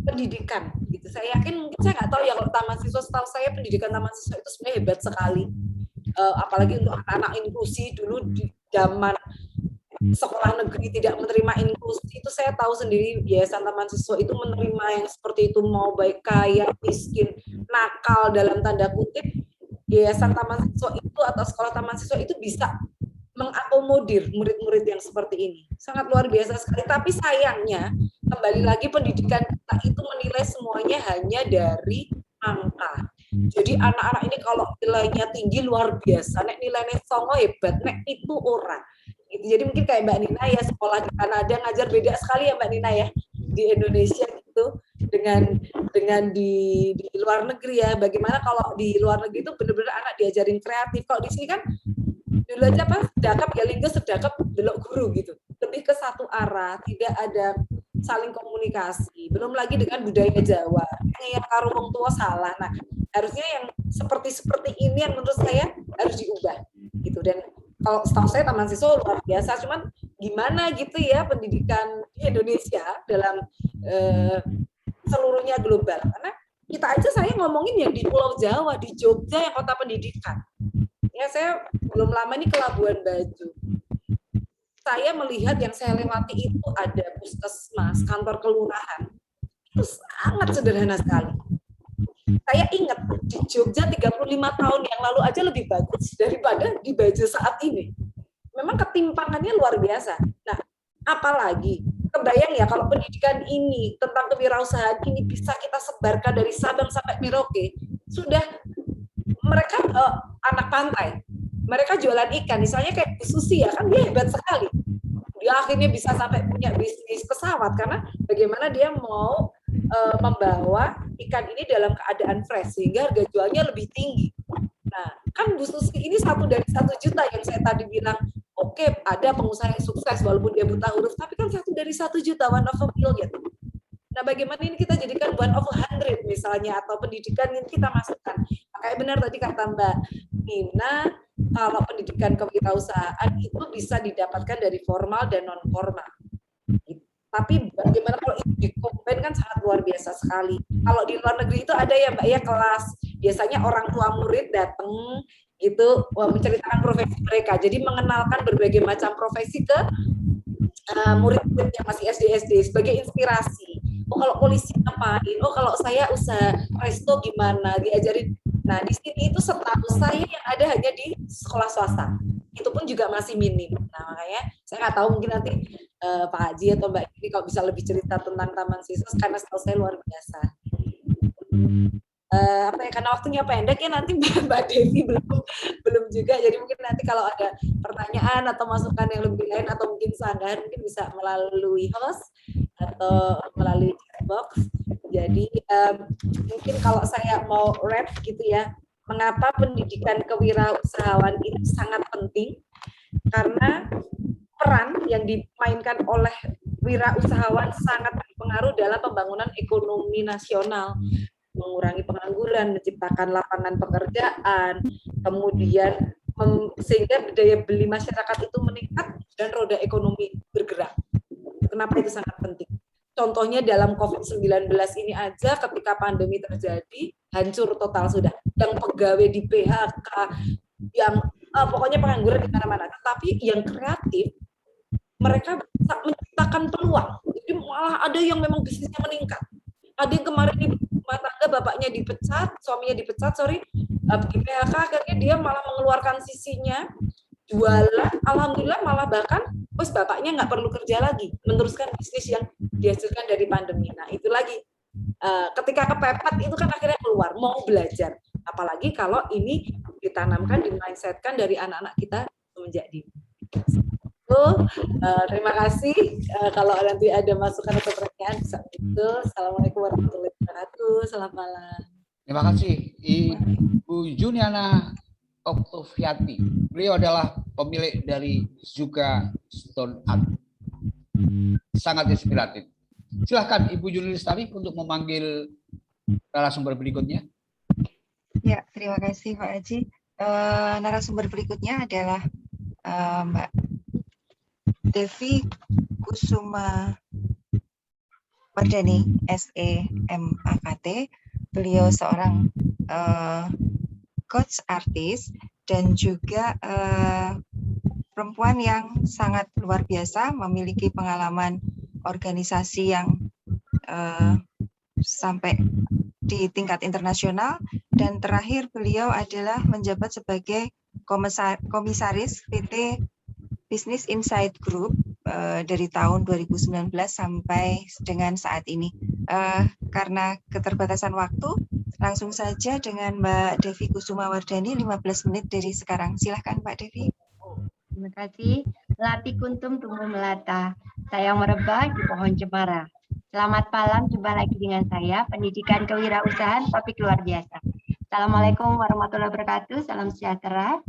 pendidikan. Gitu. Saya yakin, mungkin saya nggak tahu ya kalau taman siswa, setahu saya pendidikan taman siswa itu sebenarnya hebat sekali. Apalagi untuk anak-anak inklusi dulu di zaman sekolah negeri tidak menerima inklusi, itu saya tahu sendiri yayasan taman siswa itu menerima yang seperti itu, mau baik kaya, miskin, nakal dalam tanda kutip, yayasan taman siswa itu atau sekolah taman siswa itu bisa mengakomodir murid-murid yang seperti ini. Sangat luar biasa sekali. Tapi sayangnya, kembali lagi pendidikan kita itu menilai semuanya hanya dari angka. Jadi anak-anak ini kalau nilainya tinggi luar biasa, nek nilainya songo hebat, nek itu orang. Jadi mungkin kayak Mbak Nina ya, sekolah di Kanada ngajar beda sekali ya Mbak Nina ya, di Indonesia gitu dengan di luar negeri ya. Bagaimana kalau di luar negeri itu benar-benar anak diajarin kreatif. Kalau di sini kan dulu aja apa, sedakap ya linggo, sedakap delok guru gitu, lebih ke satu arah, tidak ada saling komunikasi. Belum lagi dengan budaya Jawa yang karo wong tua salah. Nah, harusnya yang seperti ini yang menurut saya harus diubah gitu. Dan kalau setahu saya taman siswa luar biasa, cuman gimana gitu ya pendidikan di Indonesia dalam seluruhnya global. Karena kita aja, saya ngomongin yang di Pulau Jawa, di Jogja yang kota pendidikan. Ya, saya belum lama ini ke Labuan Bajo. Saya melihat yang saya lewati itu ada puskesmas, kantor kelurahan. Itu sangat sederhana sekali. Saya ingat di Jogja 35 tahun yang lalu aja lebih bagus daripada di Bajo saat ini. Memang ketimpangannya luar biasa. Nah, apalagi kebayang ya kalau pendidikan ini tentang kewirausahaan ini bisa kita sebarkan dari Sabang sampai Merauke. Sudah mereka anak pantai, mereka jualan ikan, misalnya kayak Bu Susi ya, kan dia hebat sekali. Dia akhirnya bisa sampai punya bisnis pesawat karena bagaimana dia mau membawa ikan ini dalam keadaan fresh sehingga harga jualnya lebih tinggi. Nah, kan Bu Susi ini 1 dari 1 juta yang saya tadi bilang. Oke, ada pengusaha yang sukses walaupun dia buta huruf, tapi kan 1 dari 1 juta, 1 of a million. Nah, bagaimana ini kita jadikan 1 of 100 misalnya, atau pendidikan yang kita masukkan. Makanya benar tadi kata Mbak Nina, kalau pendidikan kewirausahaan itu bisa didapatkan dari formal dan non formal. Tapi bagaimana kalau itu dikombin, kan sangat luar biasa sekali. Kalau di luar negeri itu ada ya Mbak ya, kelas, biasanya orang tua murid datang gitu menceritakan profesi mereka. Jadi mengenalkan berbagai macam profesi ke murid-murid yang masih SD sebagai inspirasi. Oh, kalau polisi ngapain? Oh, kalau saya usaha resto gimana? Diajarin. Nah, di sini itu setahu saya yang ada hanya di sekolah swasta. Itu pun juga masih minim. Nah, makanya saya nggak tahu, mungkin nanti Pak Haji atau Mbak Ini kalau bisa lebih cerita tentang taman siswa, karena setahu saya luar biasa. Karena waktunya pendek ya, nanti Mbak Devi belum juga, jadi mungkin nanti kalau ada pertanyaan atau masukan yang lebih lain atau mungkin sanggahan, mungkin bisa melalui host atau melalui chat box. Jadi mungkin kalau saya mau wrap gitu ya, mengapa pendidikan kewirausahaan itu sangat penting? Karena peran yang dimainkan oleh wirausahawan sangat berpengaruh dalam pembangunan ekonomi nasional, mengurangi pengangguran, menciptakan lapangan pekerjaan, kemudian sehingga daya beli masyarakat itu meningkat dan roda ekonomi bergerak. Kenapa itu sangat penting? Contohnya dalam COVID-19 ini aja ketika pandemi terjadi, hancur total sudah. Yang pegawai di PHK, yang pokoknya pengangguran di mana-mana. Tetapi yang kreatif, mereka bisa menciptakan peluang. Jadi malah ada yang memang bisnisnya meningkat. Ada yang kemarin di rumah tangga bapaknya dipecat, suaminya dipecat, di PHK, akhirnya dia malah mengeluarkan sisinya, jualan, alhamdulillah malah bahkan bapaknya nggak perlu kerja lagi, meneruskan bisnis yang dihasilkan dari pandemi. Nah itu lagi, ketika kepepet itu kan akhirnya keluar, mau belajar. Apalagi kalau ini ditanamkan, dimindsetkan dari anak-anak kita semenjak dini. Terima kasih. Kalau nanti ada masukan atau pertanyaan bisa itu. Assalamualaikum warahmatullahi wabarakatuh. Selamat malam. Terima kasih Ibu Juniana Oktoviati. Beliau adalah pemilik dari Zuka Stone Art. Sangat inspiratif. Silahkan Ibu Juni Lestari untuk memanggil narasumber berikutnya. Ya, terima kasih Pak Haji. Narasumber berikutnya adalah Mbak Devi Kusuma Wardani, SEMAKT. Beliau seorang coach artis dan juga perempuan yang sangat luar biasa, memiliki pengalaman organisasi yang sampai di tingkat internasional, dan terakhir beliau adalah menjabat sebagai komisaris PT Business Insight Group dari tahun 2019 sampai dengan saat ini. Karena keterbatasan waktu, langsung saja dengan Mbak Devi Kusuma Wardani 15 menit dari sekarang. Silahkan Mbak Devi. Terima kasih. Melati kuntum tumbuh melata, sayang merebah di pohon cemara. Selamat malam, jumpa lagi dengan saya, Pendidikan Kewirausahaan, topik luar biasa. Assalamualaikum warahmatullahi wabarakatuh, salam sejahtera.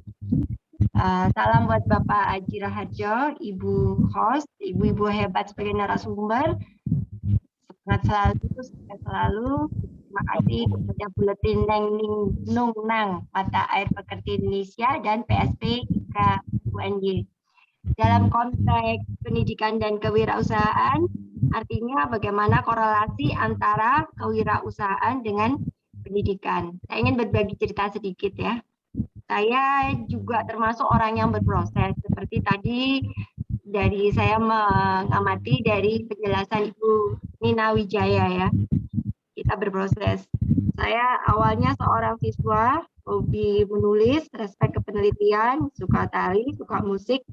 Salam buat Bapak Haji Raharjo, Ibu host, ibu-ibu hebat sebagai narasumber. Semangat selalu. Terima kasih kepada Buletin Neng Ning Nung Nang, Mata Air Pekerja Indonesia, dan PSP IKA UNY. Dalam konteks pendidikan dan kewirausahaan, artinya bagaimana korelasi antara kewirausahaan dengan pendidikan. Saya ingin berbagi cerita sedikit ya. Saya juga termasuk orang yang berproses. Seperti tadi dari saya mengamati dari penjelasan Ibu Nina Wijaya ya. Kita berproses. Saya awalnya seorang siswa, hobi menulis, respek ke penelitian, suka tari, suka musik.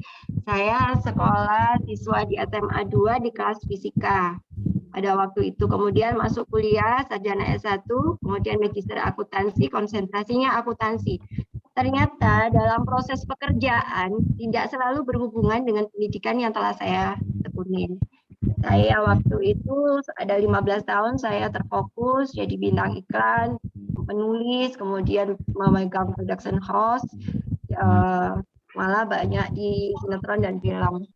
Saya sekolah siswa di SMA 2 di kelas fisika. Pada waktu itu kemudian masuk kuliah sarjana S1, kemudian magister akuntansi, konsentrasinya akuntansi. Ternyata dalam proses pekerjaan tidak selalu berhubungan dengan pendidikan yang telah saya tekunin. Saya waktu itu ada 15 tahun saya terfokus jadi bintang iklan, menulis, kemudian memegang production house, malah banyak di sinetron dan film.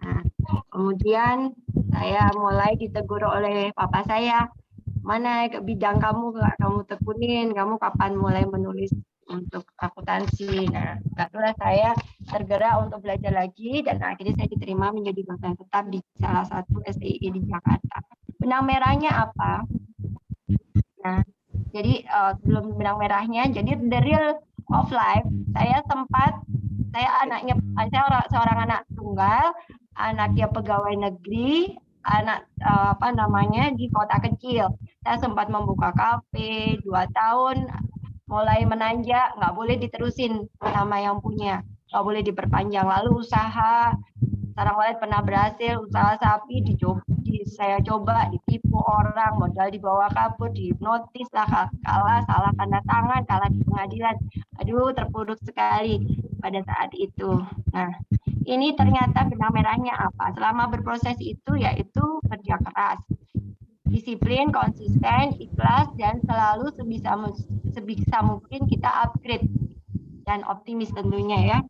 Nah, kemudian saya mulai ditegur oleh papa saya, mana bidang kamu nggak kamu tekunin, kamu kapan mulai menulis untuk akuntansi. Nah, barulah saya tergerak untuk belajar lagi dan akhirnya saya diterima menjadi dosen tetap di salah satu STI di Jakarta. Benang merahnya apa? Nah, jadi sebelum benang merahnya, jadi the real of life, saya seorang anak tunggal, anaknya pegawai negeri, anak di kota kecil. Saya sempat membuka kafe 2 tahun. Mulai menanjak, nggak boleh diterusin sama yang punya, nggak boleh diperpanjang. Lalu usaha, sarang walet pernah berhasil, usaha sapi saya coba, ditipu orang, modal dibawa kabur, dihipnotis lah, kalah, salah tanda tangan, kalah di pengadilan. Aduh, terpuruk sekali pada saat itu. Nah, ini ternyata benang merahnya apa? Selama berproses itu yaitu kerja keras. Disiplin, konsisten, ikhlas, dan selalu sebisa mungkin kita upgrade dan optimis tentunya ya.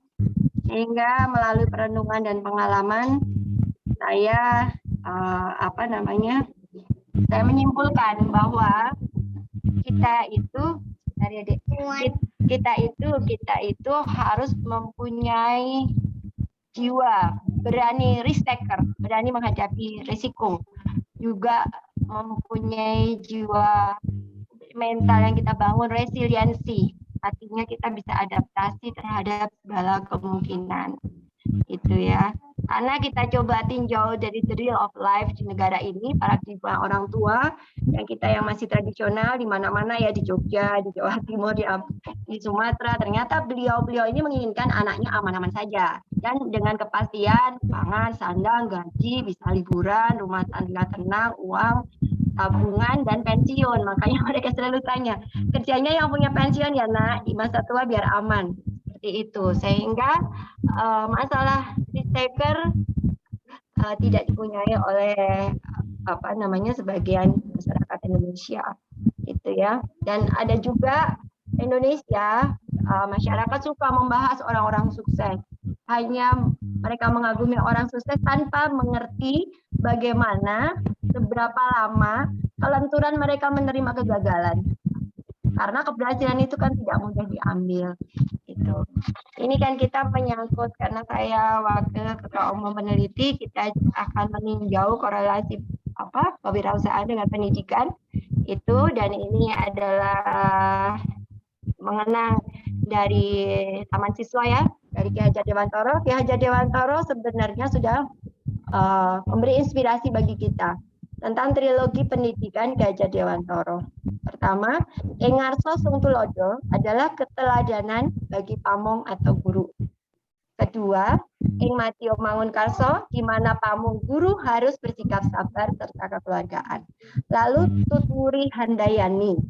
Sehingga melalui perenungan dan pengalaman saya saya menyimpulkan bahwa kita itu harus mempunyai jiwa berani risk taker, berani menghadapi risiko, juga mempunyai jiwa mental yang kita bangun resiliensi, artinya kita bisa adaptasi terhadap segala kemungkinan. Itu ya, karena kita coba tinjau dari the real of life di negara ini, paradigma orang tua yang masih tradisional di mana-mana ya, di Jogja, di Jawa Timur, di Sumatera, ternyata beliau-beliau ini menginginkan anaknya aman-aman saja dan dengan kepastian pangan, sandang, gaji, bisa liburan, rumah tangga tenang, uang, tabungan, dan pensiun. Makanya mereka selalu tanya, kerjanya yang punya pensiun ya nak, di masa tua biar aman. Seperti itu, sehingga masalah risk taker tidak dipunyai oleh sebagian masyarakat Indonesia, itu ya. Dan ada juga Indonesia, masyarakat suka membahas orang-orang sukses, hanya mereka mengagumi orang sukses tanpa mengerti bagaimana seberapa lama kelenturan mereka menerima kegagalan, karena keberhasilan itu kan tidak mudah diambil. Itu. Ini kan kita menyangkut, karena saya wakil ketua umum peneliti, kita akan meninjau korelasi kewirausahaan dengan pendidikan itu, dan ini adalah mengenang dari Taman Siswa ya, dari Ki Hajar Dewantoro. Ki Hajar Dewantoro sebenarnya sudah memberi inspirasi bagi kita tentang trilogi pendidikan Ki Hajar Dewantoro. Pertama, Ing Ngarso Sung Tulodo adalah keteladanan bagi pamong atau guru. Kedua, Ing Matio Mangun Karso, di mana pamong guru harus bersikap sabar serta kekeluargaan. Lalu Tuturi Handayani,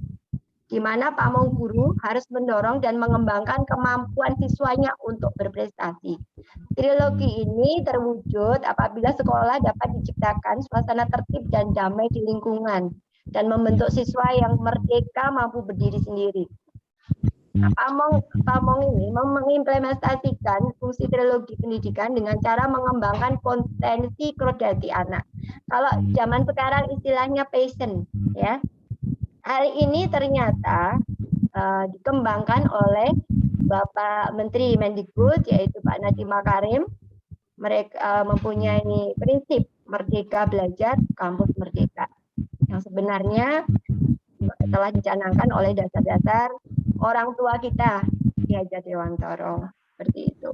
di mana pamong guru harus mendorong dan mengembangkan kemampuan siswanya untuk berprestasi. Trilogi ini terwujud apabila sekolah dapat diciptakan suasana tertib dan damai di lingkungan dan membentuk siswa yang merdeka mampu berdiri sendiri. Nah, pamong ini mengimplementasikan fungsi trilogi pendidikan dengan cara mengembangkan potensi krodati anak. Kalau zaman sekarang istilahnya passion, ya. Hal ini ternyata dikembangkan oleh Bapak Menteri Mendikbud, yaitu Pak Nadiem Makarim. Mereka mempunyai prinsip Merdeka Belajar, Kampus Merdeka, yang sebenarnya telah dicanangkan oleh dasar-dasar orang tua kita, Ki Hajar Dewantoro, seperti itu.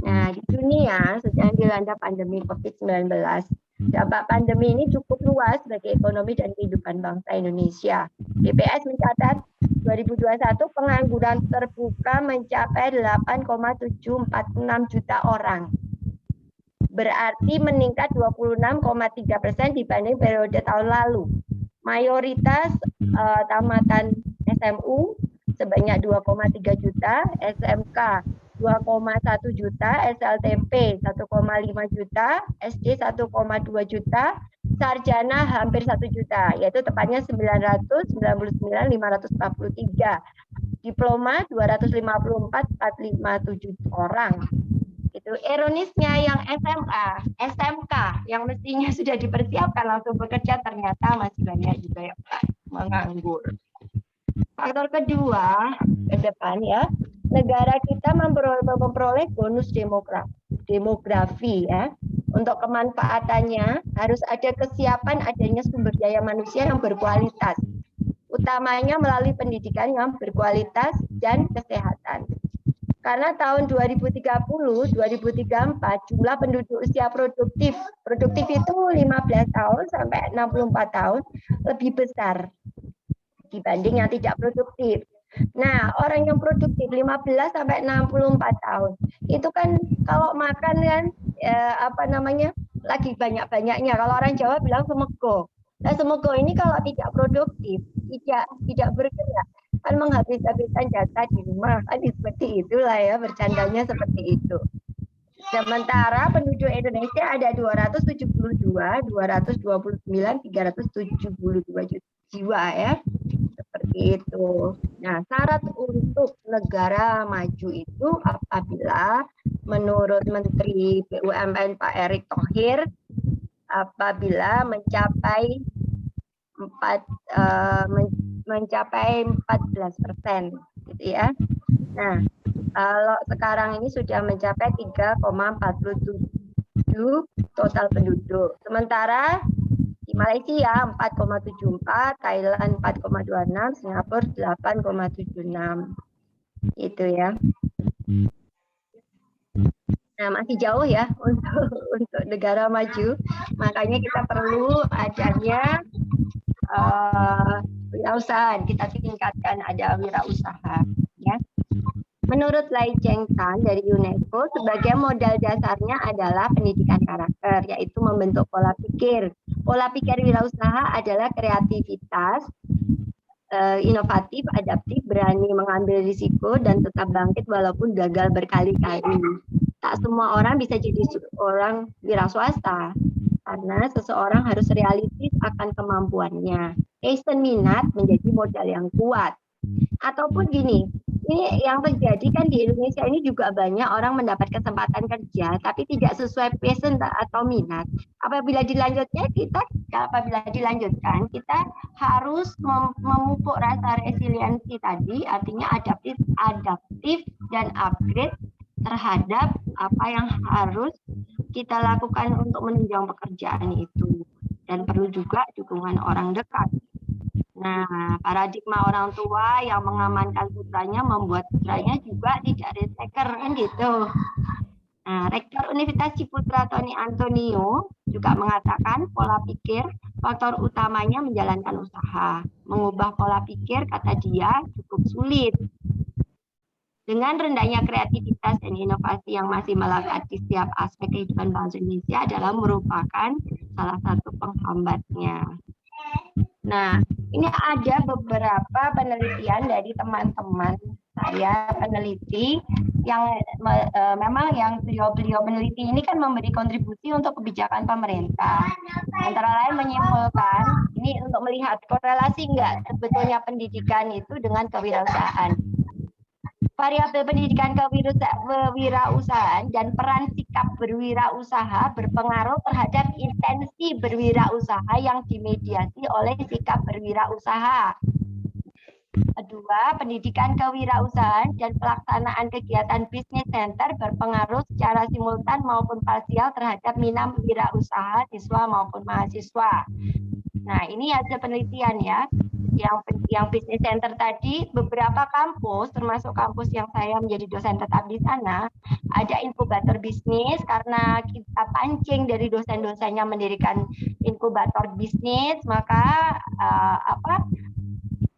Nah, di dunia sedang dilanda pandemi COVID-19. Dampak pandemi ini cukup luas bagi ekonomi dan kehidupan bangsa Indonesia. BPS mencatat 2021 pengangguran terbuka mencapai 8,746 juta orang. Berarti meningkat 26,3% dibanding periode tahun lalu. Mayoritas tamatan SMU sebanyak 2,3 juta, SMK 2,1 juta, SLTP 1,5 juta, SD 1,2 juta, sarjana hampir 1 juta, yaitu tepatnya 999.543. Diploma 254.457 orang. Itu ironisnya yang SMA, SMK yang mestinya sudah dipersiapkan langsung bekerja ternyata masih banyak juga yang menganggur. Faktor kedua ke depan ya, negara kita memperoleh bonus demografi ya. Untuk kemanfaatannya harus ada kesiapan adanya sumber daya manusia yang berkualitas, utamanya melalui pendidikan yang berkualitas dan kesehatan. Karena tahun 2030, 2034 jumlah penduduk usia produktif itu 15 tahun sampai 64 tahun lebih besar dibanding yang tidak produktif. Nah, orang yang produktif 15 sampai 64 tahun itu kan kalau makan kan lagi banyak-banyaknya. Kalau orang Jawa bilang semego. Nah, semego ini kalau tidak produktif, tidak bergerak, kan menghabis-habiskan jatah di rumah. Kan seperti itulah ya, bercandanya seperti itu. Sementara penduduk Indonesia ada 272, 229, 372 jiwa ya. Seperti itu. Nah, syarat untuk negara maju itu apabila menurut Menteri BUMN Pak Erick Thohir apabila mencapai 14% gitu ya. Nah, kalau sekarang ini sudah mencapai 3,47 total penduduk. Sementara di Malaysia 4,74, Thailand 4,26, Singapura 8,76. Itu ya. Nah, masih jauh ya untuk negara maju. Makanya kita perlu adanya wirausaha. Kita tingkatkan ada wirausaha ya. Menurut Lai Cheng Tan dari UNESCO, sebagai modal dasarnya adalah pendidikan karakter, yaitu membentuk pola pikir. Pola pikir wirausaha adalah kreativitas, inovatif, adaptif, berani mengambil risiko, dan tetap bangkit walaupun gagal berkali-kali. Tak semua orang bisa jadi orang wira swasta, karena seseorang harus realistis akan kemampuannya. Passion, minat menjadi modal yang kuat. Ataupun gini, ini yang terjadi kan di Indonesia ini juga banyak orang mendapat kesempatan kerja tapi tidak sesuai passion atau minat. Apabila dilanjutkan kita harus memupuk rasa resiliensi tadi, artinya adaptif dan upgrade terhadap apa yang harus kita lakukan untuk menunjang pekerjaan itu, dan perlu juga dukungan orang dekat. Nah, paradigma orang tua yang mengamankan putranya membuat putranya juga tidak risk-taker kan gitu. Nah, Rektor Universitas Ciputra Tony Antonio juga mengatakan pola pikir faktor utamanya menjalankan usaha. Mengubah pola pikir, kata dia, cukup sulit. Dengan rendahnya kreativitas dan inovasi yang masih melekat di setiap aspek kehidupan bangsa Indonesia adalah merupakan salah satu penghambatnya. Nah, ini ada beberapa penelitian dari teman-teman saya peneliti yang memang yang beliau peneliti ini kan memberi kontribusi untuk kebijakan pemerintah. Antara lain menyimpulkan ini untuk melihat korelasi enggak sebetulnya pendidikan itu dengan kewirausahaan. Variabel pendidikan kewirausahaan dan peran sikap berwirausaha berpengaruh terhadap intensi berwirausaha yang dimediasi oleh sikap berwirausaha. Kedua, pendidikan kewirausahaan dan pelaksanaan kegiatan bisnis center berpengaruh secara simultan maupun parsial terhadap minat wirausaha siswa maupun mahasiswa. Nah, ini hasil penelitian ya. Yang bisnis center tadi, beberapa kampus, termasuk kampus yang saya menjadi dosen tetap di sana, ada inkubator bisnis karena kita pancing dari dosen-dosennya mendirikan inkubator bisnis, maka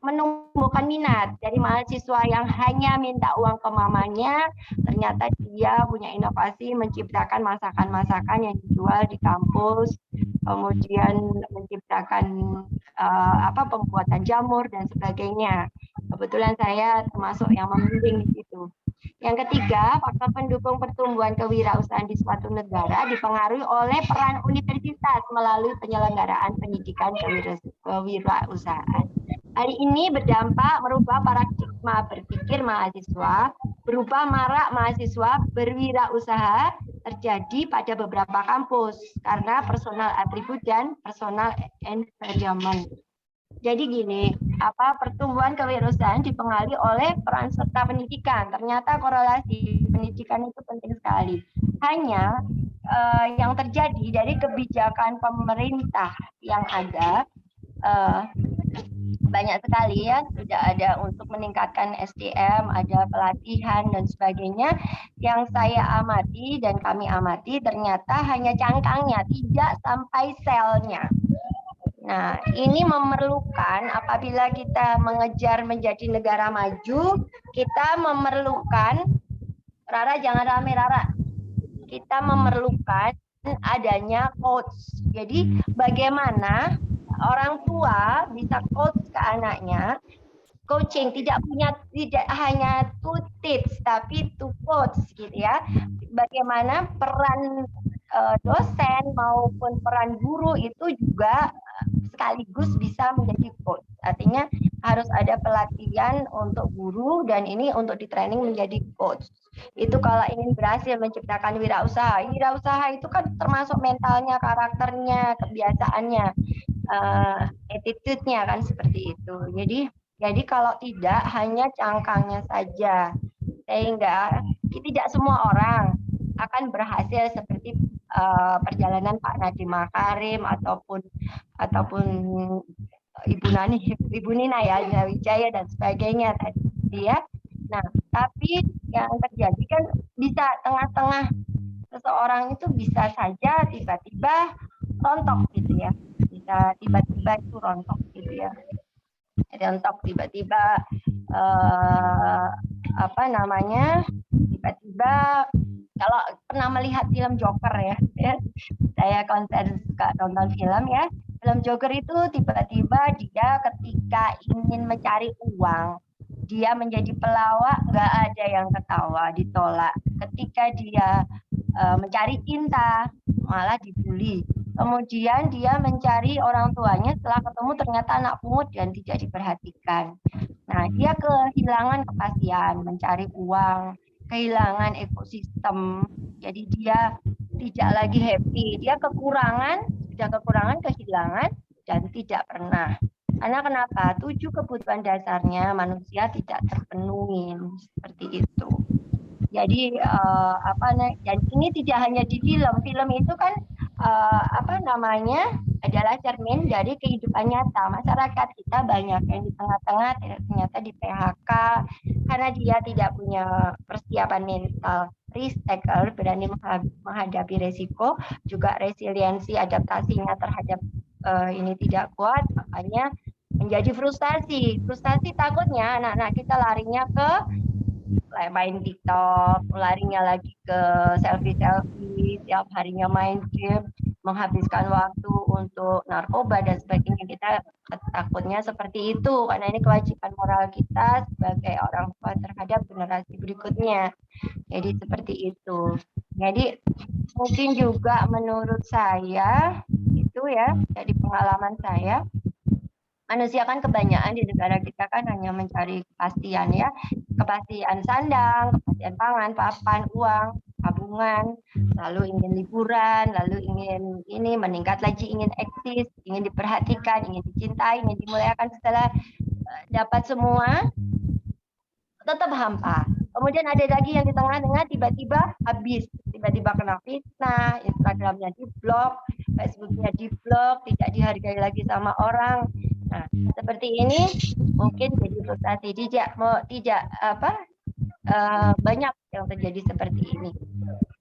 menumbuhkan minat dari mahasiswa yang hanya minta uang ke mamanya, ternyata dia punya inovasi menciptakan masakan-masakan yang dijual di kampus, kemudian menciptakan pembuatan jamur dan sebagainya. Kebetulan saya termasuk yang membimbing di situ. Yang ketiga, faktor pendukung pertumbuhan kewirausahaan di suatu negara dipengaruhi oleh peran universitas melalui penyelenggaraan pendidikan kewirausahaan. Hal ini berdampak merubah paradigma berpikir mahasiswa, berubah marak mahasiswa berwirausaha terjadi pada beberapa kampus karena personal atribut dan personal environment. Jadi gini, pertumbuhan kewirausahaan dipengaruhi oleh peran serta pendidikan. Ternyata korelasi pendidikan itu penting sekali. Hanya yang terjadi dari kebijakan pemerintah yang ada banyak sekali ya, sudah ada untuk meningkatkan SDM, ada pelatihan dan sebagainya. Yang saya amati dan kami amati ternyata hanya cangkangnya, tidak sampai selnya. Nah, ini memerlukan apabila kita mengejar menjadi negara maju, kita memerlukan, Rara jangan rame Rara, kita memerlukan adanya coach. Jadi bagaimana orang tua bisa coach ke anaknya coaching, tidak hanya to teach tapi to coach gitu ya. Bagaimana peran dosen maupun peran guru itu juga sekaligus bisa menjadi coach. Artinya harus ada pelatihan untuk guru dan ini untuk di training menjadi coach. Itu kalau ingin berhasil menciptakan wirausaha. Wirausaha itu kan termasuk mentalnya, karakternya, kebiasaannya, attitude-nya kan seperti itu. Jadi kalau tidak hanya cangkangnya saja, sehingga tidak semua orang akan berhasil seperti perjalanan Pak Nadiem Makarim ataupun Ibu Nina ya, Nina Wijaya dan sebagainya tadi ya. Nah, tapi yang terjadi kan bisa tengah-tengah seseorang itu bisa saja tiba-tiba rontok gitu ya. Bisa tiba-tiba itu rontok gitu ya. Rontok tiba-tiba tiba-tiba kalau pernah melihat film Joker ya, saya konsen suka nonton film ya. Film Joker itu tiba-tiba dia ketika ingin mencari uang, dia menjadi pelawak, nggak ada yang ketawa, ditolak. Ketika dia mencari cinta, malah dibully. Kemudian dia mencari orang tuanya, setelah ketemu ternyata anak pungut dan tidak diperhatikan. Nah, dia kehilangan kepastian, mencari uang, kehilangan ekosistem. Jadi dia tidak lagi happy, dia kekurangan, kehilangan, dan tidak pernah. Karena kenapa? 7 kebutuhan dasarnya manusia tidak terpenuhi, seperti itu. Jadi dan ini tidak hanya di film. Film itu kan adalah cermin dari kehidupan nyata. Masyarakat kita banyak yang di tengah-tengah ternyata di PHK karena dia tidak punya persiapan mental, risk taker, berani menghadapi resiko, juga resiliensi adaptasinya terhadap ini tidak kuat, makanya menjadi frustasi. Frustasi takutnya anak-anak kita larinya ke main TikTok, larinya lagi ke selfie, tiap harinya main game, menghabiskan waktu untuk narkoba dan sebagainya. Kita takutnya seperti itu karena ini kewajiban moral kita sebagai orang tua terhadap generasi berikutnya. Jadi seperti itu. Jadi mungkin juga menurut saya itu ya, dari pengalaman saya, manusia kan kebanyakan di negara kita kan hanya mencari kepastian ya, kepastian sandang, kepastian pangan, papan, uang, tabungan, lalu ingin liburan, lalu ingin ini meningkat lagi, ingin eksis, ingin diperhatikan, ingin dicintai, ingin dimuliakan. Setelah dapat semua, tetap hampa. Kemudian ada lagi yang di tengah-tengah tiba-tiba habis, tiba-tiba kena fitnah, Instagramnya diblok, Facebooknya diblok, tidak dihargai lagi sama orang. Nah, seperti ini mungkin jadi frustasi, banyak yang terjadi seperti ini.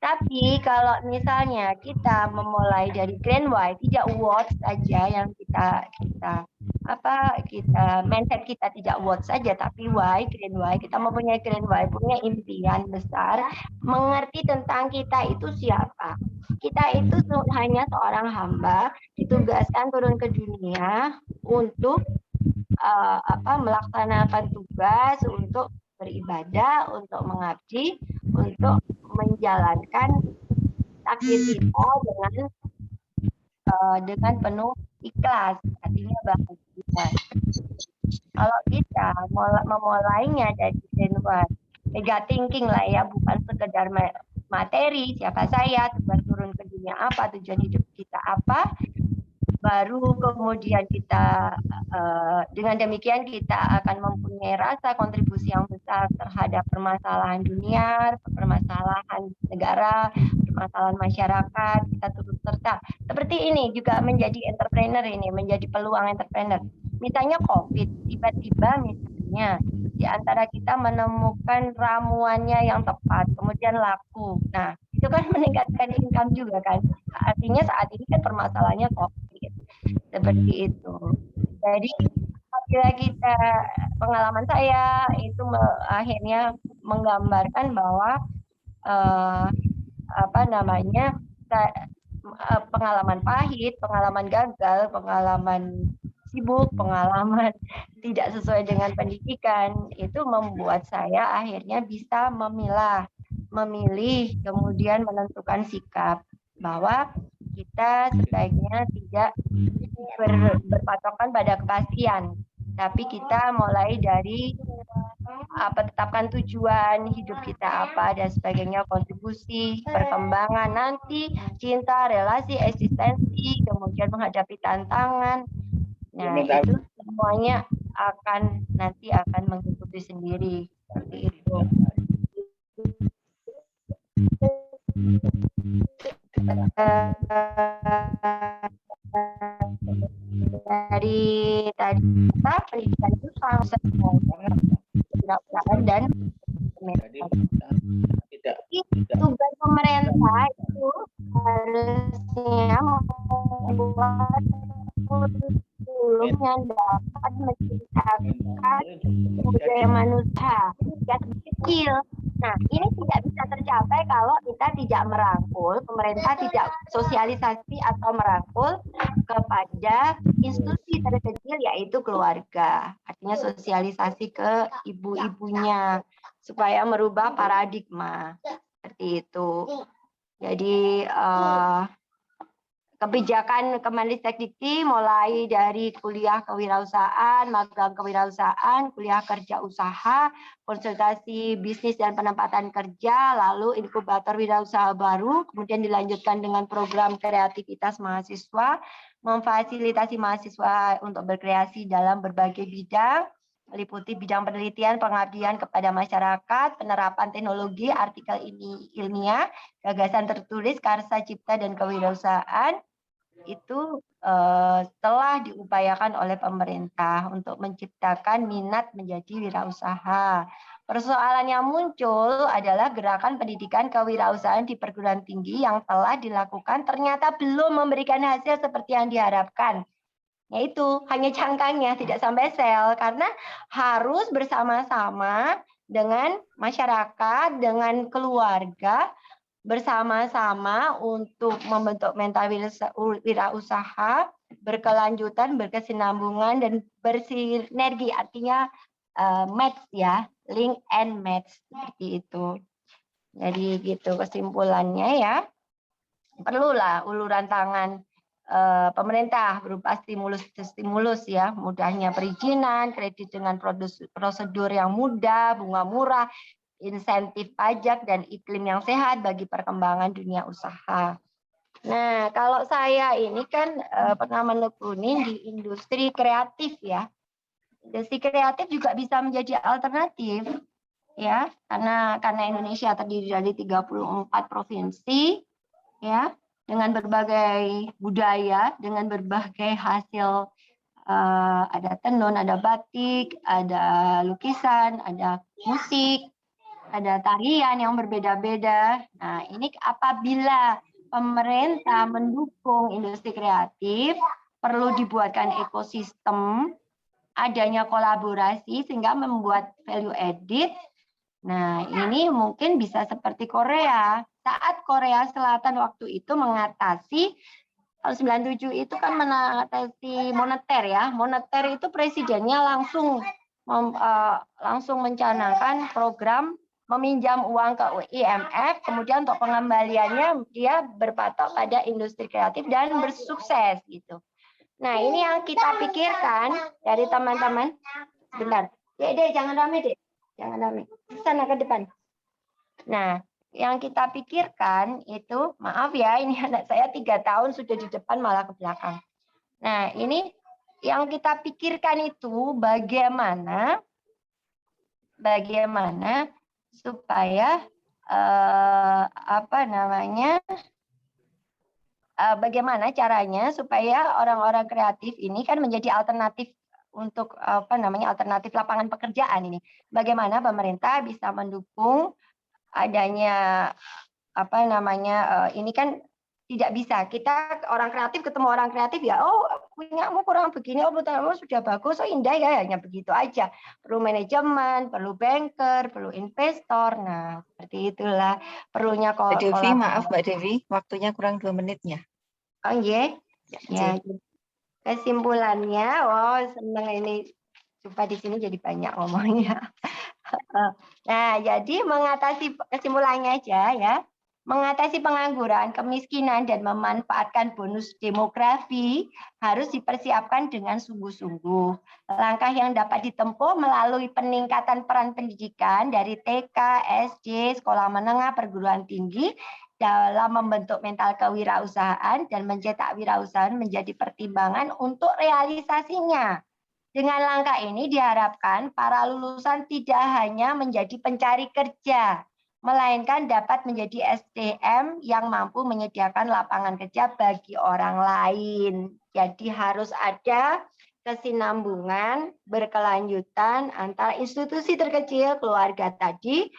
Tapi kalau misalnya kita memulai dari Grand Why, tidak what saja yang kita mindset kita tidak what saja, tapi why, Grand Why. Kita mempunyai Grand Why, punya impian besar, mengerti tentang kita itu siapa. Kita itu hanya seorang hamba, ditugaskan turun ke dunia untuk melaksanakan tugas, untuk beribadah, untuk mengabdi, untuk menjalankan takdir kita dengan penuh ikhlas, artinya bahagia. Kalau kita memulainya dari mega thinking lah ya, bukan sekedar materi, siapa saya, tugas turun ke dunia apa, tujuan hidup kita apa, baru kemudian kita dengan demikian kita akan mempunyai rasa kontribusi yang besar terhadap permasalahan dunia, permasalahan negara, permasalahan masyarakat, kita turut serta. Seperti ini juga menjadi entrepreneur, ini menjadi peluang entrepreneur. Misalnya COVID, tiba-tiba misalnya di antara kita menemukan ramuannya yang tepat, kemudian laku. Nah, itu kan meningkatkan income juga kan. Artinya saat ini kan permasalahannya COVID. Seperti itu. Jadi apabila kita, pengalaman saya itu akhirnya menggambarkan bahwa pengalaman pahit, pengalaman gagal, pengalaman sibuk, pengalaman tidak sesuai dengan pendidikan, itu membuat saya akhirnya bisa memilih, kemudian menentukan sikap bahwa kita sebaiknya tidak berpatokan pada kepastian, tapi kita mulai dari tetapkan tujuan hidup kita apa dan sebagainya, kontribusi, perkembangan nanti, cinta, relasi, eksistensi, kemudian menghadapi tantangan. Nah, itu semuanya nanti akan mengikuti sendiri seperti itu. Dari tadi pendidikan itu sangat dan tugas pemerintah itu harusnya membuat kurikulum yang dapat menciptakan budaya manusia yang kecil. Nah, ini tidak bisa tercapai kalau kita tidak merangkul, pemerintah tidak sosialisasi atau merangkul kepada institusi terkecil yaitu keluarga. Artinya sosialisasi ke ibu-ibunya supaya merubah paradigma seperti itu. Jadi kebijakan Kemendikti mulai dari kuliah kewirausahaan, magang kewirausahaan, kuliah kerja usaha, konsultasi bisnis dan penempatan kerja, lalu inkubator wirausaha baru, kemudian dilanjutkan dengan program kreativitas mahasiswa, memfasilitasi mahasiswa untuk berkreasi dalam berbagai bidang, meliputi bidang penelitian, pengabdian kepada masyarakat, penerapan teknologi, artikel ilmiah, gagasan tertulis, karsa cipta, dan kewirausahaan. Itu telah diupayakan oleh pemerintah untuk menciptakan minat menjadi wirausaha. Persoalan yang muncul adalah gerakan pendidikan kewirausahaan di perguruan tinggi yang telah dilakukan ternyata belum memberikan hasil seperti yang diharapkan. Yaitu hanya cangkangnya, tidak sampai sel, karena harus bersama-sama dengan masyarakat, dengan keluarga, bersama-sama untuk membentuk mental wirausaha berkelanjutan, berkesinambungan, dan bersinergi, artinya match ya, link and match seperti itu. Jadi gitu kesimpulannya ya, perlulah uluran tangan pemerintah berupa stimulus ya, mudahnya perizinan, kredit dengan prosedur yang mudah, bunga murah, insentif pajak, dan iklim yang sehat bagi perkembangan dunia usaha. Nah, kalau saya ini kan pernah menekuni di industri kreatif ya. Industri kreatif juga bisa menjadi alternatif ya, karena Indonesia terdiri dari 34 provinsi ya, dengan berbagai budaya, dengan berbagai hasil, ada tenun, ada batik, ada lukisan, ada musik, ada tarian yang berbeda-beda. Nah, ini apabila pemerintah mendukung industri kreatif, perlu dibuatkan ekosistem, adanya kolaborasi sehingga membuat value added. Nah, ini mungkin bisa seperti Korea. Saat Korea Selatan waktu itu mengatasi, tahun 97 itu kan mengatasi moneter ya. Moneter itu presidennya langsung mencanangkan program meminjam uang ke IMF, kemudian untuk pengembaliannya dia berpatok pada industri kreatif dan bersukses gitu. Nah, ini yang kita pikirkan dari teman-teman. Bentar, Dek, jangan rame, Dek. Jangan rame. Sana ke depan. Nah, yang kita pikirkan itu, maaf ya, ini anak saya 3 tahun sudah di depan malah ke belakang. Nah, ini yang kita pikirkan itu bagaimana supaya bagaimana caranya supaya orang-orang kreatif ini kan menjadi alternatif untuk alternatif lapangan pekerjaan ini. Bagaimana pemerintah bisa mendukung adanya ini kan tidak bisa kita orang kreatif ketemu orang kreatif ya, oh punyamu kurang begini, oh punyamu sudah bagus, oh indah ya, hanya begitu aja. Perlu manajemen, perlu banker, perlu investor. Nah, seperti itulah perlunya Mbak Devi, maaf Mbak Devi, waktunya kurang 2 menitnya. Oh iya. Ya. kesimpulannya, seneng ini coba di sini jadi banyak ngomongnya. Nah, jadi mengatasi kesimpulannya aja ya. Mengatasi pengangguran, kemiskinan, dan memanfaatkan bonus demografi harus dipersiapkan dengan sungguh-sungguh. Langkah yang dapat ditempuh melalui peningkatan peran pendidikan dari TK, SD, sekolah menengah, perguruan tinggi dalam membentuk mental kewirausahaan dan mencetak wirausahaan menjadi pertimbangan untuk realisasinya. Dengan langkah ini diharapkan para lulusan tidak hanya menjadi pencari kerja, melainkan dapat menjadi SDM yang mampu menyediakan lapangan kerja bagi orang lain. Jadi harus ada kesinambungan berkelanjutan antara institusi terkecil, keluarga tadi,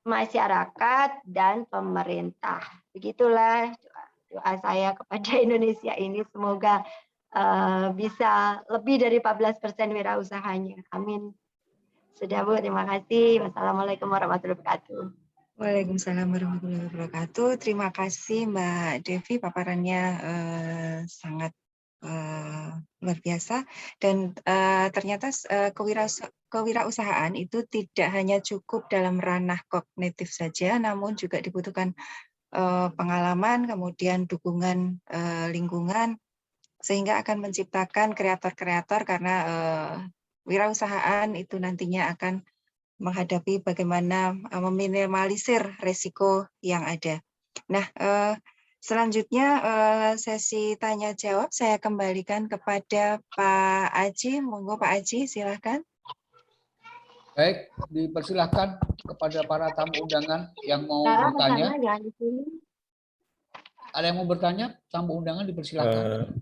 masyarakat, dan pemerintah. Begitulah doa saya kepada Indonesia ini, semoga bisa lebih dari 14% wirausahanya. Amin. Sudah Bu, terima kasih. Wassalamualaikum warahmatullahi wabarakatuh. Waalaikumsalam warahmatullahi wabarakatuh. Terima kasih Mbak Devi, paparannya sangat luar biasa. Dan ternyata kewirausahaan itu tidak hanya cukup dalam ranah kognitif saja, namun juga dibutuhkan pengalaman, kemudian dukungan lingkungan, sehingga akan menciptakan kreator-kreator karena wirausahaan itu nantinya akan menghadapi bagaimana meminimalisir resiko yang ada. Nah, selanjutnya sesi tanya jawab saya kembalikan kepada Pak Aji. Monggo Pak Aji, silakan. Baik, dipersilahkan kepada para tamu undangan yang mau bertanya. Ada yang mau bertanya? Tamu undangan dipersilahkan.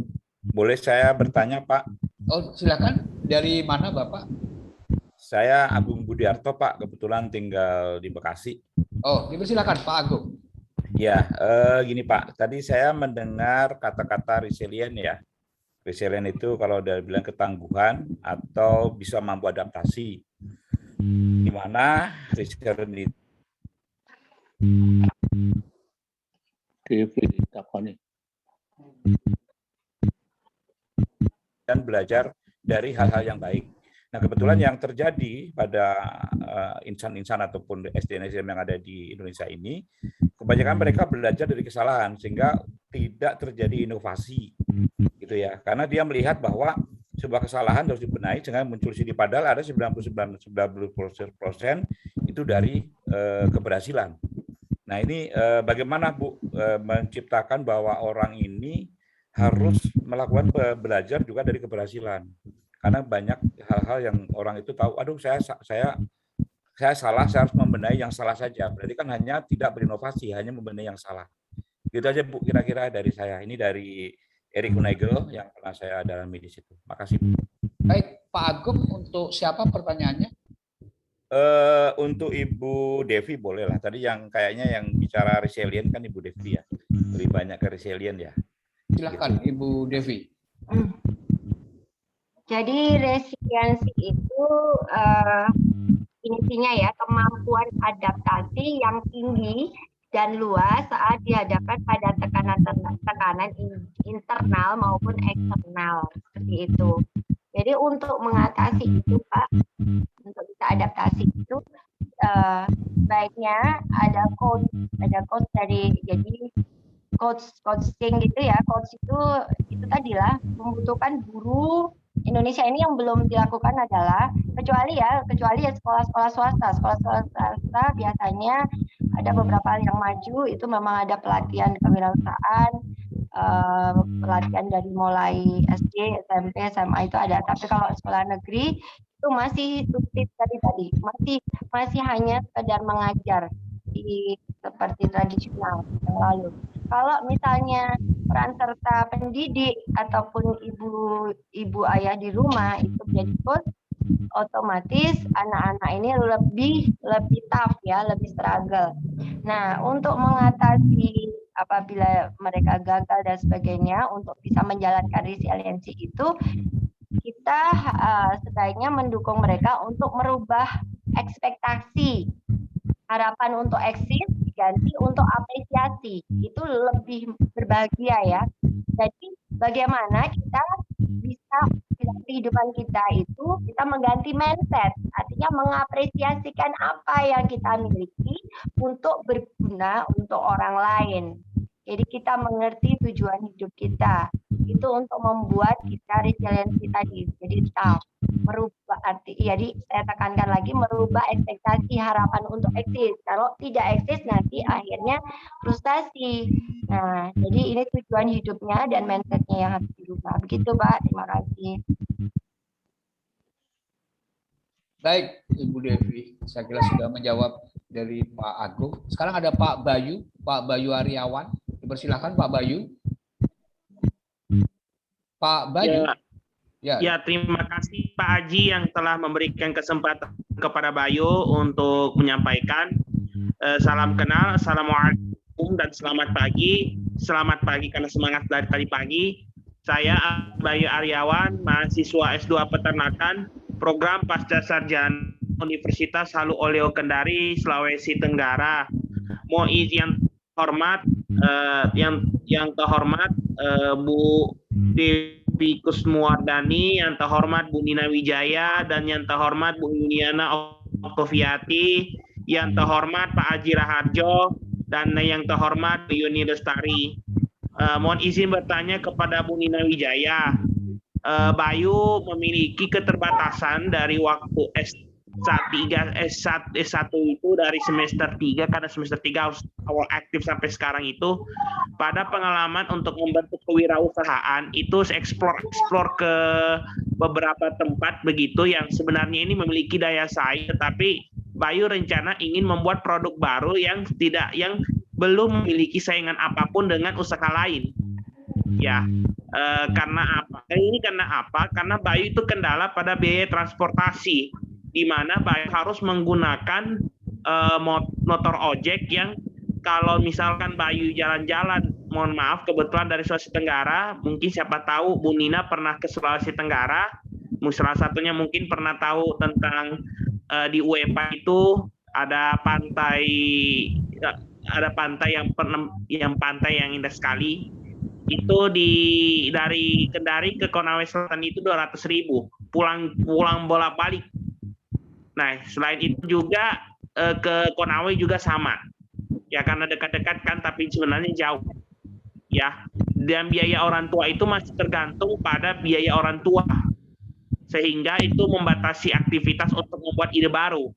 Boleh saya bertanya, Pak? Oh, silakan. Dari mana, Bapak? Saya Agung Budiarto, Pak. Kebetulan tinggal di Bekasi. Oh, dipersilakan, Pak Agung. Ya, gini Pak. Tadi saya mendengar kata-kata resilient ya. Resilient itu kalau udah bilang ketangguhan atau bisa mampu adaptasi. Di mana resilient itu dan belajar dari hal-hal yang baik. Nah, kebetulan yang terjadi pada insan-insan ataupun SDM yang ada di Indonesia ini, kebanyakan mereka belajar dari kesalahan sehingga tidak terjadi inovasi, gitu ya. Karena dia melihat bahwa sebuah kesalahan harus dibenahi dengan muncul sini, padahal ada 90% itu dari keberhasilan. Nah, ini bagaimana Bu menciptakan bahwa orang ini harus melakukan belajar juga dari keberhasilan. Karena banyak hal-hal yang orang itu tahu, aduh saya salah, saya harus membenahi yang salah saja. Berarti kan hanya tidak berinovasi, hanya membenahi yang salah. Gitu aja Bu, kira-kira dari saya. Ini dari Erik Hunagel yang pernah saya dalami di situ. Makasih. Baik, Pak Agung, untuk siapa pertanyaannya? Untuk Ibu Devi boleh lah. Tadi yang kayaknya yang bicara resilient kan Ibu Devi ya. Lebih banyak ke resilient ya. Silakan gitu. Ibu Devi. Jadi resiliensi itu intinya ya kemampuan adaptasi yang tinggi dan luas saat dihadapkan pada tekanan internal maupun eksternal, seperti itu. Jadi untuk mengatasi itu Pak, untuk bisa adaptasi itu baiknya ada coach dari, jadi coaching gitu ya. Coach itu tadilah membutuhkan guru. Indonesia ini yang belum dilakukan adalah kecuali ya sekolah-sekolah swasta biasanya ada beberapa yang maju itu memang ada pelatihan kewirausahaan, pelatihan dari mulai SD, SMP, SMA itu ada. Tapi kalau sekolah negeri itu masih subsidi tadi, masih hanya sekedar mengajar seperti tradisional yang lalu. Kalau misalnya peran serta pendidik ataupun ibu ayah di rumah itu menjadi coach, otomatis anak-anak ini lebih tough ya, lebih struggle. Nah, untuk mengatasi apabila mereka gagal dan sebagainya, untuk bisa menjalankan resiliensi itu, kita sebaiknya mendukung mereka untuk merubah ekspektasi. Harapan untuk eksis diganti untuk apresiasi, itu lebih berbahagia ya. Jadi bagaimana kita kita dalam kehidupan kita itu kita mengganti mindset, artinya mengapresiasikan apa yang kita miliki untuk berguna untuk orang lain. Jadi kita mengerti tujuan hidup kita itu untuk membuat kita resiliensi tadi, jadi tough, merubah arti. Jadi saya tekankan lagi, merubah ekspektasi harapan untuk eksis. Kalau tidak eksis nanti akhirnya frustasi. Nah, jadi ini tujuan hidupnya dan mindsetnya yang harus dirubah. Begitu, Pak. Terima kasih. Baik, Ibu Devi, saya kira sudah menjawab dari Pak Agung. Sekarang ada Pak Bayu Aryawan. Dipersilakan Pak Bayu. Pak Bayu. Ya, terima kasih Pak Haji yang telah memberikan kesempatan kepada Bayu untuk menyampaikan. Salam kenal, assalamualaikum dan selamat pagi. Selamat pagi karena semangat dari tadi pagi. Saya Bayu Aryawan, mahasiswa S2 Peternakan, program Pasca Sarjana Universitas Halu Oleo Kendari, Sulawesi Tenggara. Mohon izin hormat, yang terhormat Bu Devi Kusmuwardani, yang terhormat Bu Nina Wijaya, dan yang terhormat Bu Yuniana Oktoviati, yang terhormat Pak Haji Raharjo, dan yang terhormat Bu Yuni Lestari. Mohon izin bertanya kepada Bu Nina Wijaya. Bayu memiliki keterbatasan dari waktu S1 itu dari semester 3, karena semester 3 awal aktif sampai sekarang itu pada pengalaman untuk membentuk kewirausahaan itu explore ke beberapa tempat begitu yang sebenarnya ini memiliki daya saing, tetapi Bayu rencana ingin membuat produk baru yang belum memiliki saingan apapun dengan usaha lain. Ya, karena apa? Karena Bayu itu kendala pada biaya transportasi, di mana Bayu harus menggunakan motor ojek yang kalau misalkan Bayu jalan-jalan, mohon maaf, kebetulan dari Sulawesi Tenggara, mungkin siapa tahu Bu Nina pernah ke Sulawesi Tenggara, salah satunya mungkin pernah tahu tentang di UEPA itu ada pantai yang indah sekali. Itu dari Kendari ke Konawe Selatan itu 200.000 pulang bolak-balik. Nah, selain itu juga ke Konawe juga sama. Ya, karena dekat-dekat kan, tapi sebenarnya jauh. Ya, dan biaya orang tua itu masih tergantung pada biaya orang tua. Sehingga itu membatasi aktivitas untuk membuat ide baru.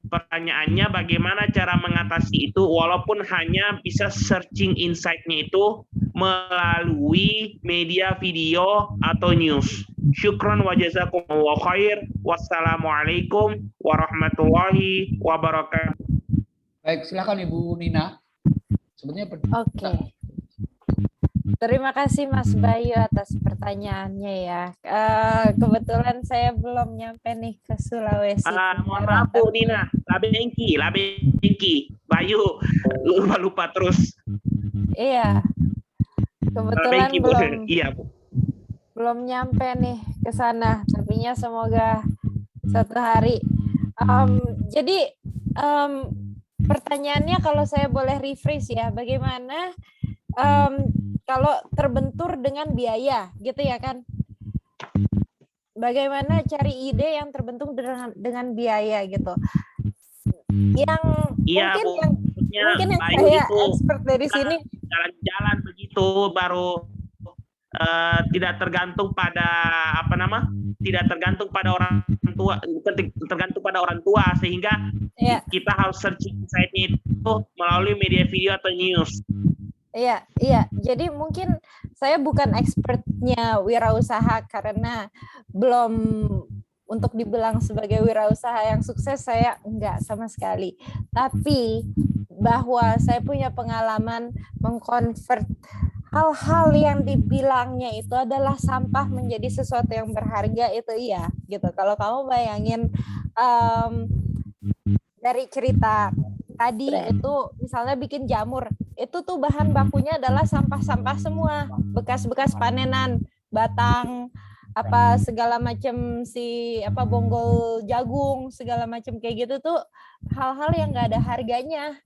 Pertanyaannya bagaimana cara mengatasi itu walaupun hanya bisa searching insight-nya itu melalui media video atau news. Syukron wa jazakumullahu khair. Wassalamualaikum warahmatullahi wabarakatuh. Baik, silakan Ibu Nina. Sebenarnya Oke. Terima kasih Mas Bayu atas pertanyaannya ya. Kebetulan saya belum nyampe nih ke Sulawesi. Mohon maaf Bu Nina, labengki. Bayu lupa terus. Iya. Kebetulan belum nyampe nih ke sana. Tapinya semoga satu hari. Jadi pertanyaannya kalau saya boleh rephrase ya, bagaimana kalau terbentur dengan biaya, gitu ya kan? Bagaimana cari ide yang terbentur dengan biaya gitu? Yang mungkin yang saya expert dari sini. Jalan-jalan begitu baru tidak tergantung pada tidak tergantung pada orang tua, tergantung pada orang tua, sehingga kita harus searching insight-nya itu melalui media video atau news. Iya. Jadi mungkin saya bukan expertnya wirausaha karena belum untuk dibilang sebagai wirausaha yang sukses saya enggak sama sekali. Tapi bahwa saya punya pengalaman mengkonvert hal-hal yang dibilangnya itu adalah sampah menjadi sesuatu yang berharga itu iya gitu. Kalau kamu bayangin dari cerita tadi itu misalnya bikin jamur, itu tuh bahan bakunya adalah sampah-sampah semua, bekas-bekas panenan, batang, apa segala macam bonggol jagung, segala macam kayak gitu tuh hal-hal yang nggak ada harganya.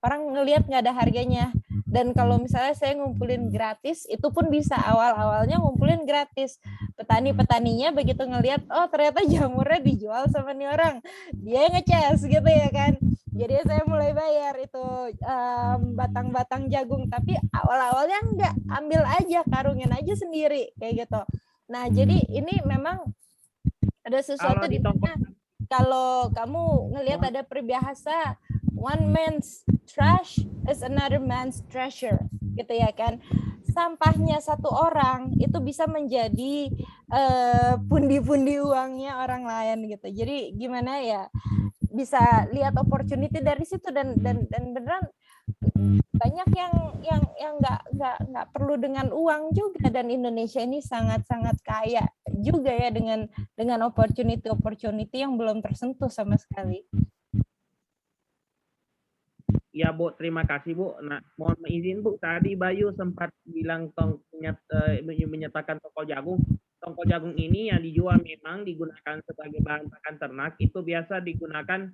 Orang ngelihat nggak ada harganya. Dan kalau misalnya saya ngumpulin gratis, itu pun bisa, awal-awalnya ngumpulin gratis. Petani-petaninya begitu ngelihat, oh ternyata jamurnya dijual sama nih orang, dia ngecas gitu ya kan. Jadi saya mulai bayar itu batang-batang jagung, tapi awal-awalnya enggak, ambil aja, karungin aja sendiri kayak gitu. Nah, jadi ini memang ada sesuatu di mana kalau kamu ngelihat ada peribahasa one man's trash is another man's treasure, gitu ya kan. Sampahnya satu orang itu bisa menjadi pundi-pundi uangnya orang lain gitu. Jadi gimana ya, bisa lihat opportunity dari situ, dan beneran banyak yang nggak perlu dengan uang juga, dan Indonesia ini sangat kaya juga ya dengan opportunity yang belum tersentuh sama sekali. Ya Bu, terima kasih Bu. Nah, mohon izin Bu, tadi Bayu sempat bilang menyatakan tongkol jagung. Tongkol jagung ini yang dijual memang digunakan sebagai bahan pakan ternak, itu biasa digunakan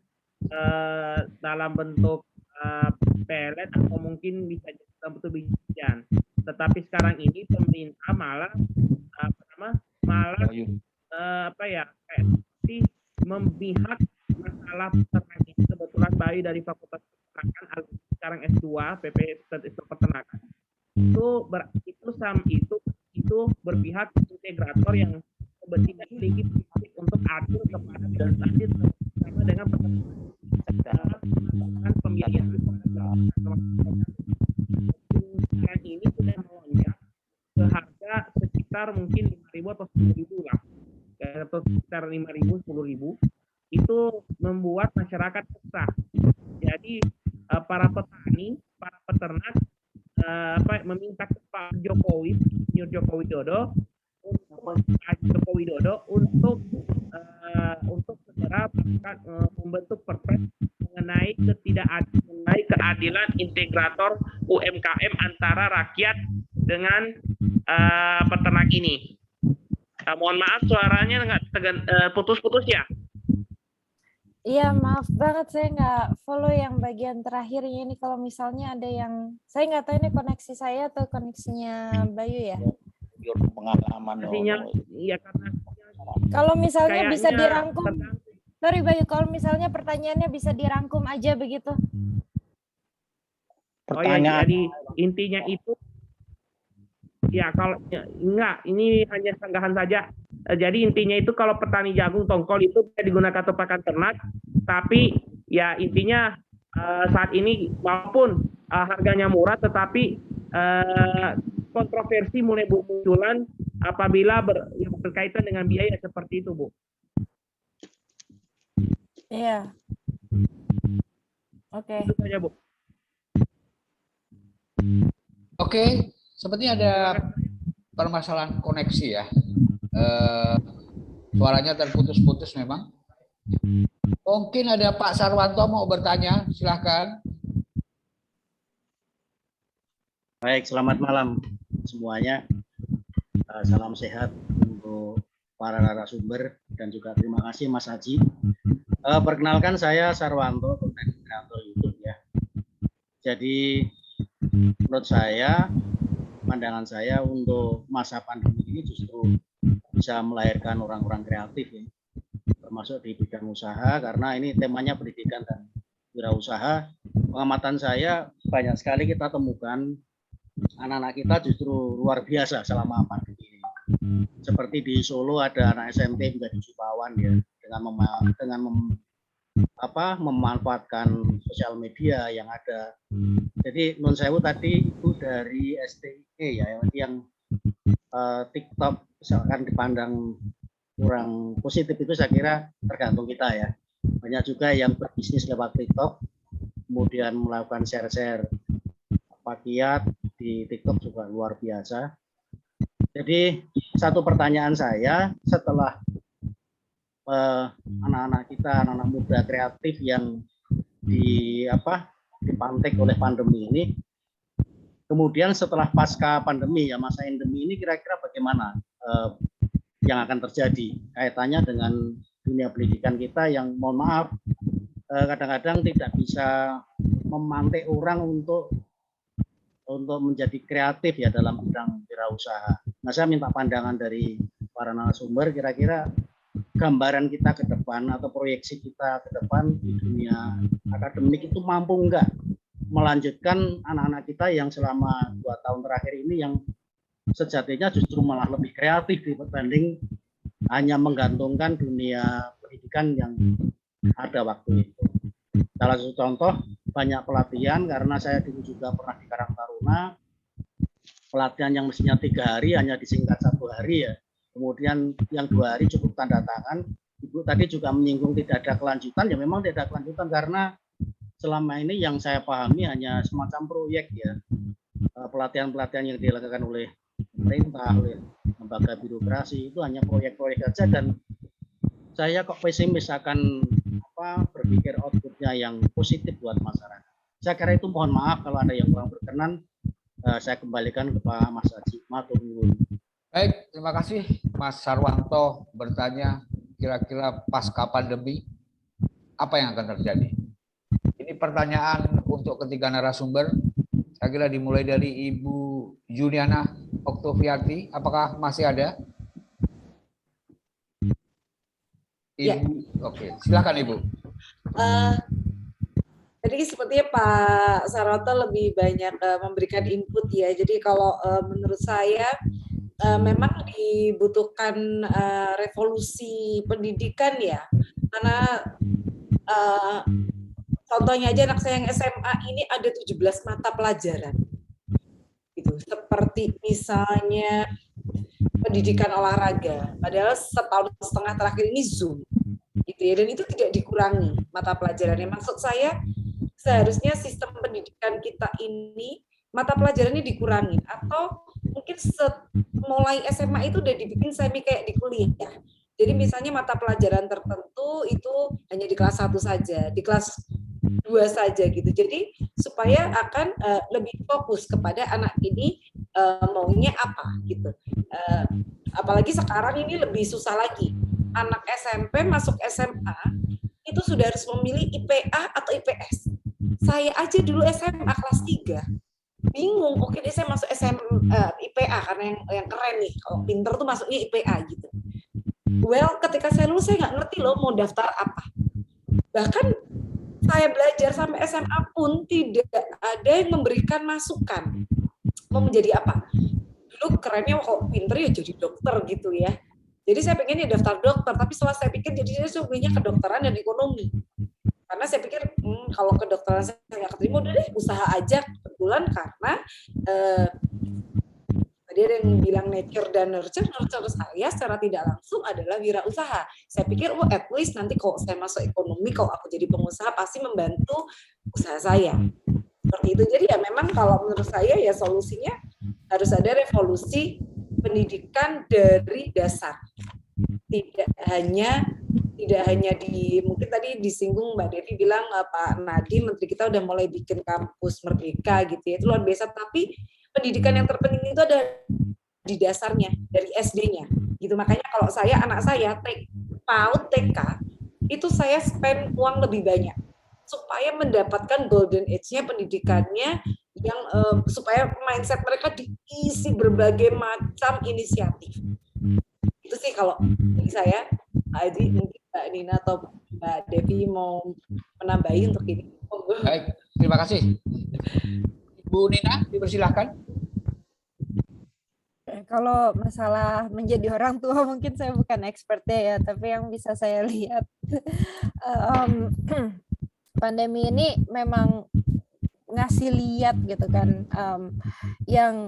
dalam bentuk pelet atau mungkin bisa dalam bentuk bijian. Tetapi sekarang ini pemerintah malah memihak masalah peternak ini. Kebetulan Bayu dari Fakultas Peternakan, sekarang S2 PP Peternakan. Itu berpihak integrator yang tidak memiliki prinsip untuk adil kepada petani sama dengan peternak pembiayaan. Sekarang ini sudah melonjak ke harga sekitar mungkin 5.000 atau 10.000 lah, atau sekitar 5.000 10.000. Itu membuat masyarakat resah. Jadi para petani, para peternak meminta ke Pak Jokowi, Joko Widodo untuk segera membentuk perpres mengenai keadilan integrator UMKM antara rakyat dengan peternak ini. Mohon maaf suaranya nggak putus-putus ya. Iya, maaf banget saya nggak follow yang bagian terakhirnya ini. Kalau misalnya ada yang, saya nggak tahu ini koneksi saya atau koneksinya Bayu ya. Pengalaman. Iya, karena kalau misalnya bisa dirangkum, sorry Bayu, kalau misalnya pertanyaannya bisa dirangkum aja begitu. Oh ya, jadi intinya itu, ya kalau enggak, ini hanya sanggahan saja. Jadi intinya itu kalau petani jagung tongkol itu bisa digunakan untuk pakan ternak, tapi ya intinya saat ini walaupun harganya murah, tetapi kontroversi mulai bermunculan apabila berkaitan dengan biaya seperti itu, Bu. Iya. Oke. Itu saja, Bu. Oke, sepertinya ada permasalahan koneksi ya. Suaranya terputus-putus memang. Mungkin ada Pak Sarwanto mau bertanya, silahkan. Baik, selamat malam semuanya. Salam sehat untuk para narasumber dan juga terima kasih Mas Haji. Perkenalkan saya Sarwanto, konten kreator YouTube ya. Jadi menurut saya, pandangan saya untuk masa pandemi ini justru bisa melahirkan orang-orang kreatif ya, termasuk di bidang usaha, karena ini temanya pendidikan dan wirausaha. Pengamatan saya banyak sekali kita temukan anak-anak kita justru luar biasa selama pandemi ini. Seperti di Solo ada anak SMP menjadi supawan ya, dengan memanfaatkan sosial media yang ada. Jadi non sewu tadi itu dari STIE ya, yang TikTok misalkan dipandang kurang positif, itu saya kira tergantung kita ya. Banyak juga yang berbisnis lewat TikTok, kemudian melakukan share-share pakiat di TikTok juga luar biasa. Jadi satu pertanyaan saya, setelah anak-anak kita, anak-anak muda kreatif yang dipantik oleh pandemi ini, kemudian setelah pasca pandemi ya, masa endemi ini kira-kira bagaimana yang akan terjadi kaitannya dengan dunia pendidikan kita yang mohon maaf kadang-kadang tidak bisa memantik orang untuk untuk menjadi kreatif ya dalam bidang wirausaha. Nah, saya minta pandangan dari para narasumber, kira-kira gambaran kita ke depan atau proyeksi kita ke depan di dunia akademik itu mampu enggak melanjutkan anak-anak kita yang selama 2 tahun terakhir ini yang sejatinya justru malah lebih kreatif dibanding hanya menggantungkan dunia pendidikan yang ada waktu itu. Salah satu contoh, banyak pelatihan, karena saya dulu juga pernah di Karang Taruna, pelatihan yang mestinya 3 hari hanya disingkat 1 hari ya. Kemudian yang 2 hari cukup tanda tangan. Ibu tadi juga menyinggung tidak ada kelanjutan, ya memang tidak ada kelanjutan karena selama ini yang saya pahami hanya semacam proyek ya. Pelatihan-pelatihan yang dilakukan oleh pemerintah, oleh lembaga birokrasi itu hanya proyek-proyek saja, dan saya kok pesimis akan berpikir outputnya yang positif buat masyarakat. Saya kira itu, mohon maaf kalau ada yang kurang berkenan, saya kembalikan ke Pak Mas Haji. Matur nuwun. Baik, terima kasih Mas Sarwanto bertanya kira-kira pasca pandemi apa yang akan terjadi. Ini pertanyaan untuk ketiga narasumber. Saya kira dimulai dari Ibu Juliana Oktoviati. Apakah masih ada? Ibu, ya. Oke, silakan Ibu. Jadi sepertinya Pak Sarwanto lebih banyak memberikan input ya. Jadi kalau menurut saya memang dibutuhkan revolusi pendidikan ya. Karena contohnya aja anak saya yang SMA ini ada 17 mata pelajaran. Gitu. Seperti misalnya pendidikan olahraga, padahal 1,5 tahun terakhir ini Zoom, gitu ya, dan itu tidak dikurangi mata pelajarannya. Maksud saya seharusnya sistem pendidikan kita ini mata pelajarannya dikurangi, atau mungkin mulai SMA itu udah dibikin semi kayak di kuliah. Jadi misalnya mata pelajaran tertentu itu hanya di kelas 1 saja, di kelas 2 saja gitu. Jadi supaya akan lebih fokus kepada anak ini maunya apa gitu. Apalagi sekarang ini lebih susah lagi. Anak SMP masuk SMA itu sudah harus memilih IPA atau IPS. Saya aja dulu SMA kelas 3 bingung, oke deh saya masuk IPA karena yang keren nih, kalau pinter tuh masuknya IPA gitu. Well, ketika saya lulus saya nggak ngerti loh mau daftar apa. Bahkan saya belajar sampai SMA pun tidak ada yang memberikan masukan mau menjadi apa. Dulu kerennya kalau pinter ya jadi dokter gitu ya. Jadi saya pengen ya daftar dokter, tapi setelah saya pikir jadi saya sebenarnya kedokteran dan ekonomi. Karena saya pikir kalau kedokteran saya nggak keterima, udah deh usaha aja. Kebetulan karena tadi ada yang bilang nature dan nurture saya secara tidak langsung adalah wirausaha. Saya pikir at least nanti kalau saya masuk ekonomi, kalau aku jadi pengusaha pasti membantu usaha saya. Seperti itu. Jadi ya memang kalau menurut saya ya solusinya harus ada revolusi pendidikan dari dasar. Tidak hanya di, mungkin tadi disinggung Mbak Devi bilang Pak Nadiem, Menteri kita udah mulai bikin kampus merdeka gitu ya, itu luar biasa, tapi pendidikan yang terpenting itu ada di dasarnya, dari SD-nya gitu. Makanya kalau saya, anak saya PAUD TK itu saya spend uang lebih banyak supaya mendapatkan golden age-nya pendidikannya, yang supaya mindset mereka diisi berbagai macam inisiatif. Itu sih kalau dari saya. Pak Haji, mungkin Mbak Nina atau Mbak Devi mau menambahi untuk ini. Baik, terima kasih. Ibu Nina, dipersilahkan. Kalau masalah menjadi orang tua mungkin saya bukan expertnya ya, tapi yang bisa saya lihat pandemi ini memang ngasih lihat gitu kan, yang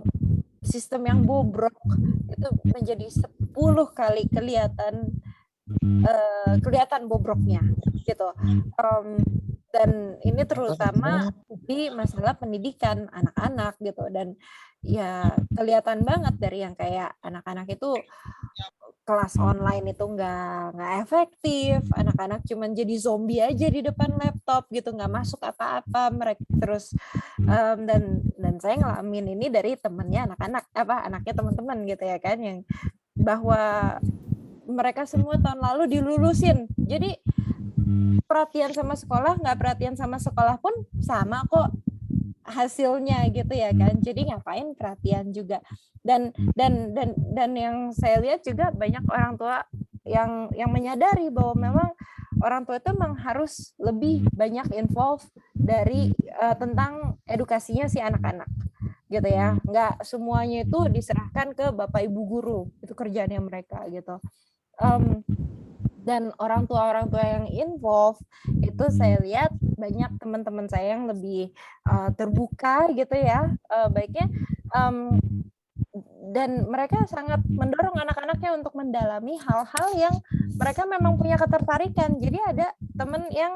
sistem yang bobrok itu menjadi 10 kali kelihatan bobroknya gitu. Dan ini terutama di masalah pendidikan anak-anak gitu, dan ya kelihatan banget dari yang kayak anak-anak itu kelas online itu nggak efektif, anak-anak cuman jadi zombie aja di depan laptop gitu, nggak masuk apa-apa mereka terus. Dan saya ngalamin ini dari temennya anak-anak, anaknya teman-teman gitu ya kan, yang bahwa mereka semua tahun lalu dilulusin, jadi perhatian sama sekolah, nggak perhatian sama sekolah pun sama kok hasilnya gitu ya kan. Jadi ngapain perhatian juga. Dan yang saya lihat juga banyak orang tua yang menyadari bahwa memang orang tua itu memang harus lebih banyak involve dari tentang edukasinya si anak-anak gitu ya. Nggak semuanya itu diserahkan ke bapak ibu guru, itu kerjaannya mereka gitu. Dan orang tua yang involve itu saya lihat banyak teman-teman saya yang lebih terbuka gitu ya, baiknya dan mereka sangat mendorong anak-anaknya untuk mendalami hal-hal yang mereka memang punya ketertarikan. Jadi ada temen yang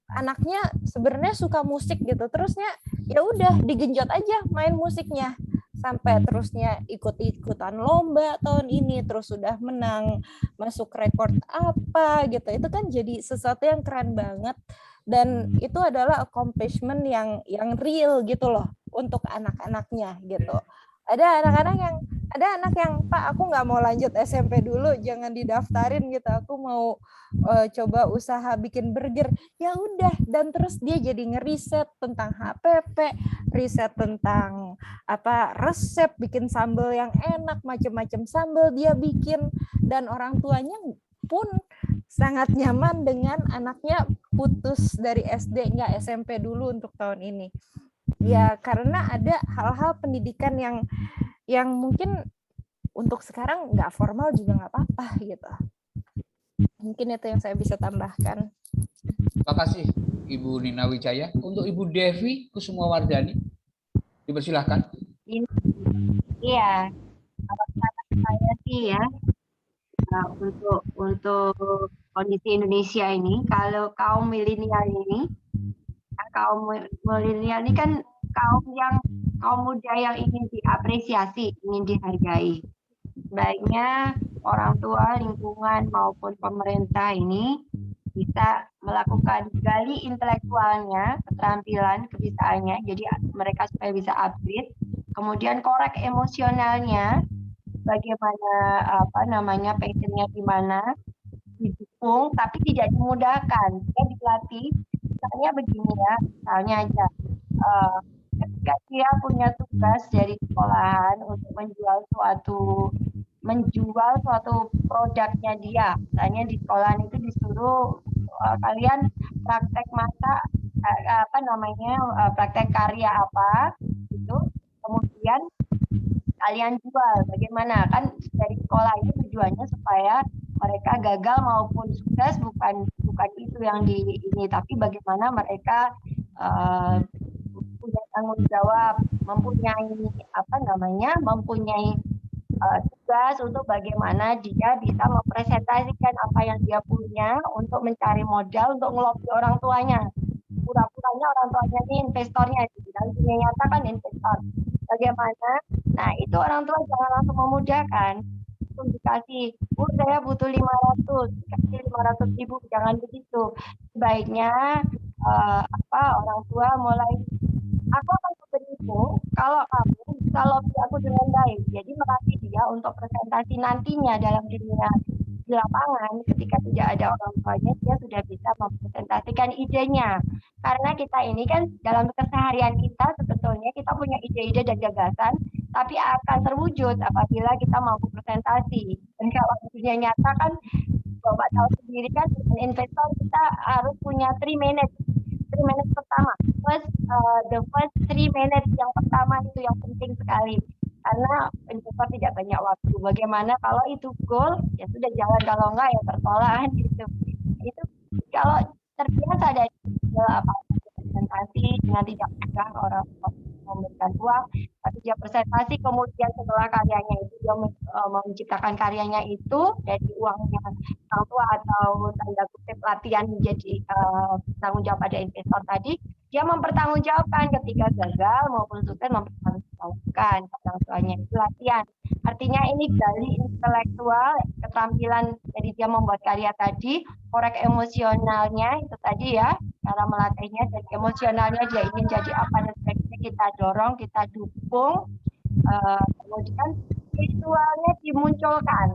anaknya sebenarnya suka musik gitu, terusnya ya udah digenjot aja main musiknya sampai terusnya ikut-ikutan lomba tahun ini, terus sudah menang masuk rekor apa gitu. Itu kan jadi sesuatu yang keren banget, dan itu adalah accomplishment yang real gitu loh untuk anak-anaknya gitu. Ada anak yang Pak, aku nggak mau lanjut SMP dulu, jangan didaftarin gitu, aku mau coba usaha bikin burger. Ya udah, dan terus dia jadi ngeriset tentang HPP, riset tentang apa resep bikin sambal yang enak, macam-macam sambal dia bikin, dan orang tuanya pun sangat nyaman dengan anaknya putus dari SD nggak SMP dulu untuk tahun ini. Ya karena ada hal-hal pendidikan yang mungkin untuk sekarang nggak formal juga nggak apa-apa gitu. Mungkin itu yang saya bisa tambahkan. Terima kasih Ibu Nina Wijaya. Untuk Ibu Devi Kusumawardhani, dipersilahkan. Iya, kalau saya sih ya, untuk kondisi Indonesia ini, kalau kaum milenial ini kan kaum muda yang ingin diapresiasi, ingin dihargai. Baiknya orang tua, lingkungan maupun pemerintah ini bisa melakukan gali intelektualnya, keterampilan, kebisaannya, jadi mereka supaya bisa upgrade. Kemudian korek emosionalnya, bagaimana passionnya di mana, didukung tapi tidak dimudahkan. Dia dilatih. Misalnya begini ya, misalnya aja, ketika dia punya tugas dari sekolahan untuk menjual suatu produknya dia, misalnya di sekolahan itu disuruh kalian praktek masak, praktek karya apa, gitu, kemudian kalian jual. Bagaimana, kan dari sekolah itu tujuannya supaya mereka gagal maupun sukses bukan itu yang ini, tapi bagaimana mereka punya tanggung jawab, mempunyai tugas untuk bagaimana dia bisa mempresentasikan apa yang dia punya untuk mencari modal untuk ngelobi orang tuanya. Pura-puranya orang tuanya ini investornya, dalam dunia nyata kan investor. Bagaimana? Nah, itu orang tua jangan langsung memudahkan. Dikasih, saya butuh 500, dikasih 500.000, jangan begitu. Sebaiknya orang tua mulai, aku akan memberimu kalau kamu bisa lobby aku dengan baik. Jadi melatih dia untuk presentasi nantinya dalam dunia di lapangan, ketika tidak ada orang tuanya, dia sudah bisa mempresentasikan idenya. Karena kita ini kan dalam keseharian kita sebetulnya kita punya ide-ide dan gagasan, tapi akan terwujud apabila kita mampu presentasi. Dan kalau di dunia nyata kan, Bapak tahu sendiri kan, investor kita harus punya 3 minutes. 3 minutes pertama, the first 3 minutes yang pertama itu yang penting sekali. Karena investor tidak banyak waktu. Bagaimana kalau itu goal, ya sudah jalan, kalau enggak ya tertolak gitu. Itu kalau terbiasa dari presentasi dengan tidak pegang orang memberikan uang, tapi dia presentasi, kemudian setelah karyanya itu dia menciptakan karyanya itu dari uangnya orang tua atau tanda kutip latihan menjadi tanggung jawab pada investor tadi, dia mempertanggungjawabkan ketika gagal maupun sukses, mempertanggungjawabkan orang tuanya, itu latihan. Artinya ini gali intelektual, keterampilan, jadi dia membuat karya tadi, korek emosionalnya itu tadi ya, cara melatihnya, dan emosionalnya dia ingin jadi apa dan sebagainya, kita dorong, kita dukung, kemudian spiritualnya dimunculkan.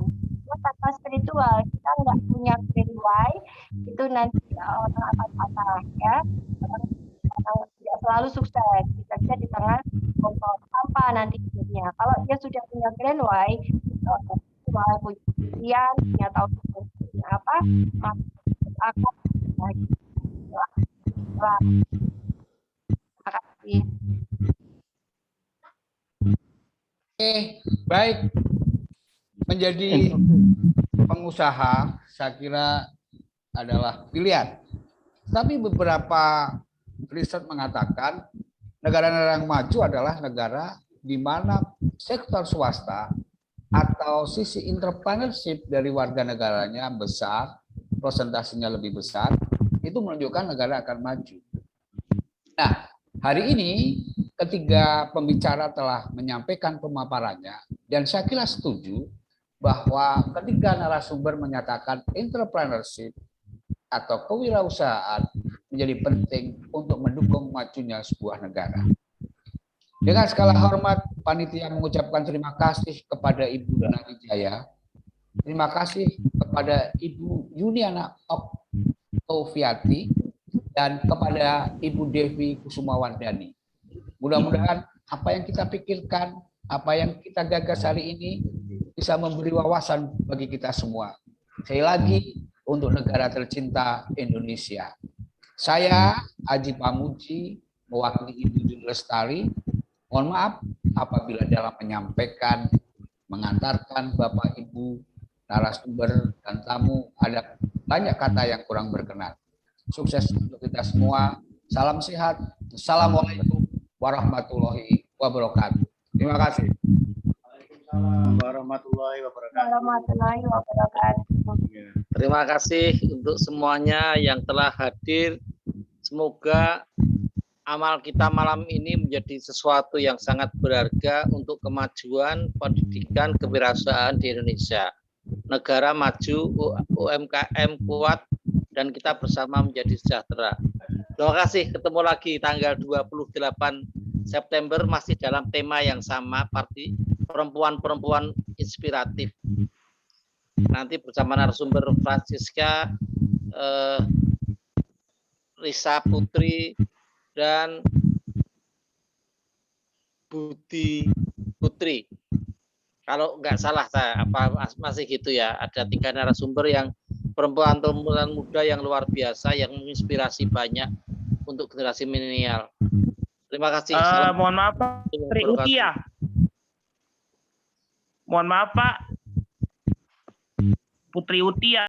Tanpa spiritual, kita nggak punya free why, itu nanti orang akan patah ya, orang tidak selalu sukses, bisa di tengah botol sampah nanti hidupnya. Kalau dia sudah punya grand why, mulai punya impian, punya tahu seperti apa, maka akan bahagia. Terima kasih. Oke, baik. Menjadi pengusaha, saya kira adalah pilihan. Tapi beberapa riset mengatakan negara-negara yang maju adalah negara di mana sektor swasta atau sisi entrepreneurship dari warga negaranya besar, persentasenya lebih besar, itu menunjukkan negara akan maju. Nah, hari ini ketiga pembicara telah menyampaikan pemaparannya, dan saya kira setuju bahwa ketika narasumber menyatakan entrepreneurship atau kewirausahaan menjadi penting untuk mendukung majunya sebuah negara. Dengan segala hormat, panitia mengucapkan terima kasih kepada Ibu Nina Wijaya, terima kasih kepada Ibu Yuniana Oktoviati, dan kepada Ibu Devi Kusumawardani. Mudah-mudahan apa yang kita pikirkan, apa yang kita gagas hari ini bisa memberi wawasan bagi kita semua. Sekali lagi, untuk negara tercinta Indonesia. Saya, Aji Pamuji, mewakili Ibu Juni Lestari. Mohon maaf apabila dalam menyampaikan, mengantarkan Bapak Ibu, narasumber, dan tamu ada banyak kata yang kurang berkenan. Sukses untuk kita semua. Salam sehat. Assalamualaikum warahmatullahi wabarakatuh. Terima kasih. Waalaikumsalam warahmatullahi wabarakatuh. Warahmatullahi wabarakatuh. Terima kasih untuk semuanya yang telah hadir. Semoga amal kita malam ini menjadi sesuatu yang sangat berharga untuk kemajuan pendidikan kewirausahaan di Indonesia. Negara maju, UMKM kuat, dan kita bersama menjadi sejahtera. Terima kasih, ketemu lagi tanggal 28 September masih dalam tema yang sama, perempuan-perempuan inspiratif. Nanti bersama narasumber Francisca, Risa Putri, dan Budi Putri. Kalau nggak salah saya, masih gitu ya, ada 3 narasumber yang perempuan-perempuan muda yang luar biasa, yang menginspirasi banyak untuk generasi milenial. Terima kasih. Mohon maaf Pak, Putri Utia. Mohon maaf Pak, Putri Utia.